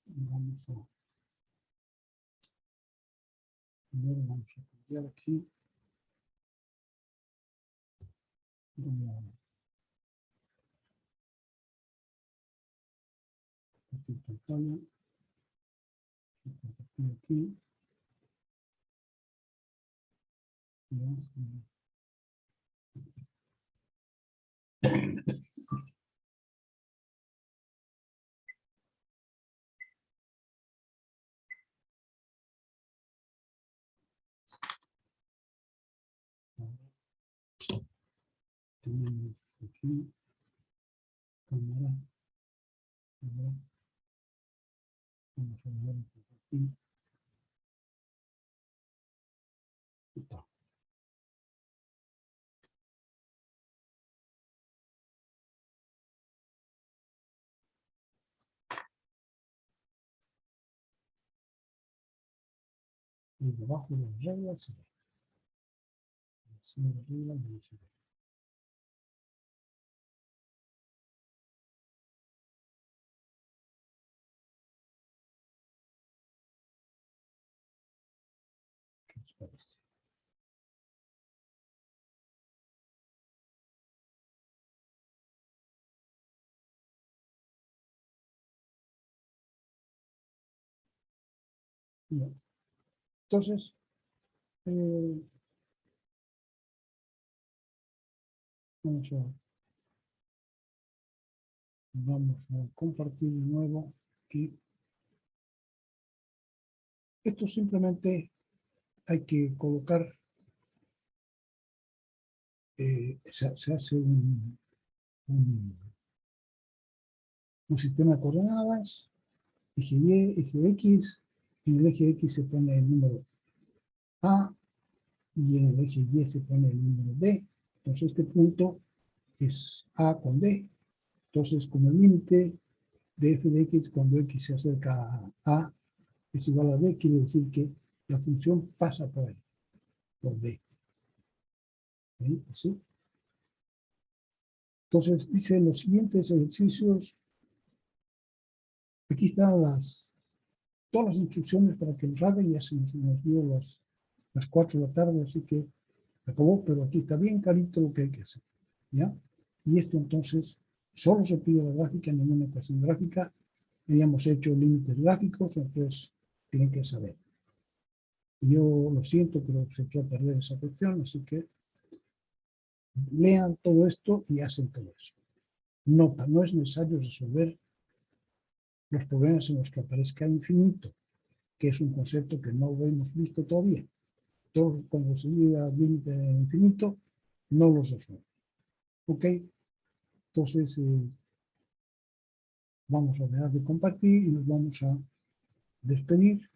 Vamos a primero vamos a cambiar aquí. pantalla. Compartir aquí. Ya. Tenemos aquí cámara. Cámara. Vamos a ver aquí. Está. Y debajo de las reglas se ve. Encima de las reglas no se ve. ¿Qué os parece? Bien. Entonces, vamos a compartir de nuevo aquí. Esto simplemente hay que colocar, se hace un sistema de coordenadas, eje Y, eje X, en el eje X se pone el número A y en el eje Y se pone el número D. Entonces este punto es A con D. Entonces como el límite de f de X cuando X se acerca a A es igual a D, quiere decir que la función pasa por ahí, por D. ¿Sí? Así. Entonces dice los siguientes ejercicios. Aquí están todas las instrucciones para que los hagan. Ya se nos dio las 4 de la tarde, así que acabó, pero aquí está bien clarito lo que hay que hacer. ¿Ya? Y esto entonces solo se pide la gráfica, ninguna ecuación gráfica. Habíamos hecho límites gráficos, entonces tienen que saber. Yo lo siento, pero se echó a perder esa cuestión, así que lean todo esto y hacen todo eso. Nota, no es necesario resolver los problemas en los que aparezca infinito, que es un concepto que no hemos visto todavía. Todo, cuando se diga límite infinito, no los resuelve. ¿Ok? Entonces, vamos a dejar de compartir y nos vamos a despedir.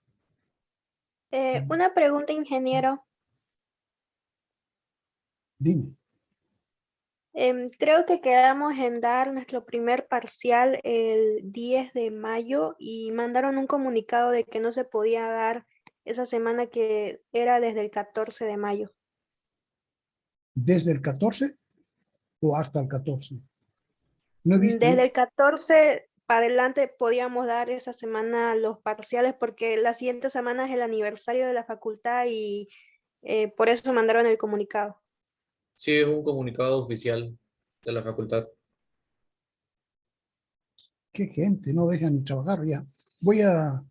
Una pregunta, ingeniero. Dime. Creo que quedamos en dar nuestro primer parcial el 10 de mayo y mandaron un comunicado de que no se podía dar esa semana, que era desde el 14 de mayo. ¿Desde el 14 o hasta el 14? No he visto. Desde el 14 para adelante podíamos dar esa semana los parciales porque la siguiente semana es el aniversario de la facultad y por eso mandaron el comunicado. Sí, es un comunicado oficial de la facultad. Qué gente, no dejan ni trabajar ya. Voy a,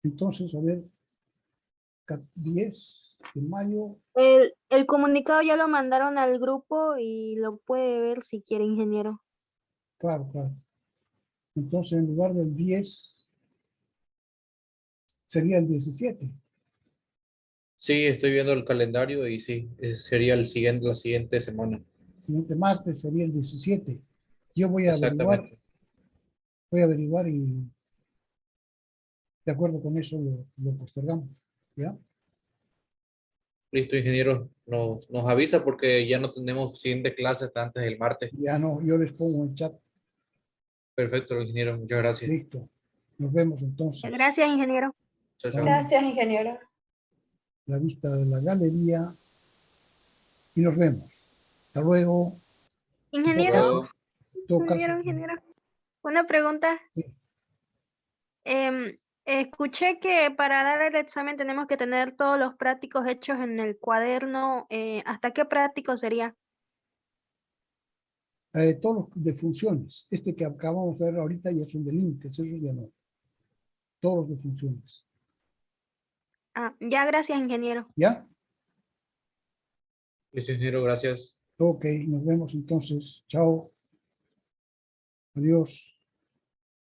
entonces, a ver, 10 de mayo. El comunicado ya lo mandaron al grupo y lo puede ver si quiere, ingeniero. Claro, claro. Entonces, en lugar del 10, sería el 17. Sí, estoy viendo el calendario y sí, sería la siguiente semana. El siguiente martes sería el 17. Yo voy a Exactamente. averiguar y de acuerdo con eso lo postergamos. ¿Ya? Listo, ingeniero. Nos avisa porque ya no tenemos siguiente clase hasta antes del martes. Ya no, yo les pongo en chat. Perfecto, ingeniero. Muchas gracias. Listo. Nos vemos entonces. Gracias, ingeniero. Chao, chao. Gracias, ingeniero. La vista de la galería y nos vemos. Hasta luego. Ingeniero, Luego. En todo caso, ingeniero. Una pregunta. Sí. Escuché que para dar el examen tenemos que tener todos los prácticos hechos en el cuaderno. ¿Hasta qué práctico sería? Todos los de funciones. Este que acabamos de ver ahorita ya son de límites, esos ya no. Todos los de funciones. Ah, ya, gracias, ingeniero. ¿Ya? Listo, ingeniero, gracias. Ok, nos vemos entonces. Chao. Adiós.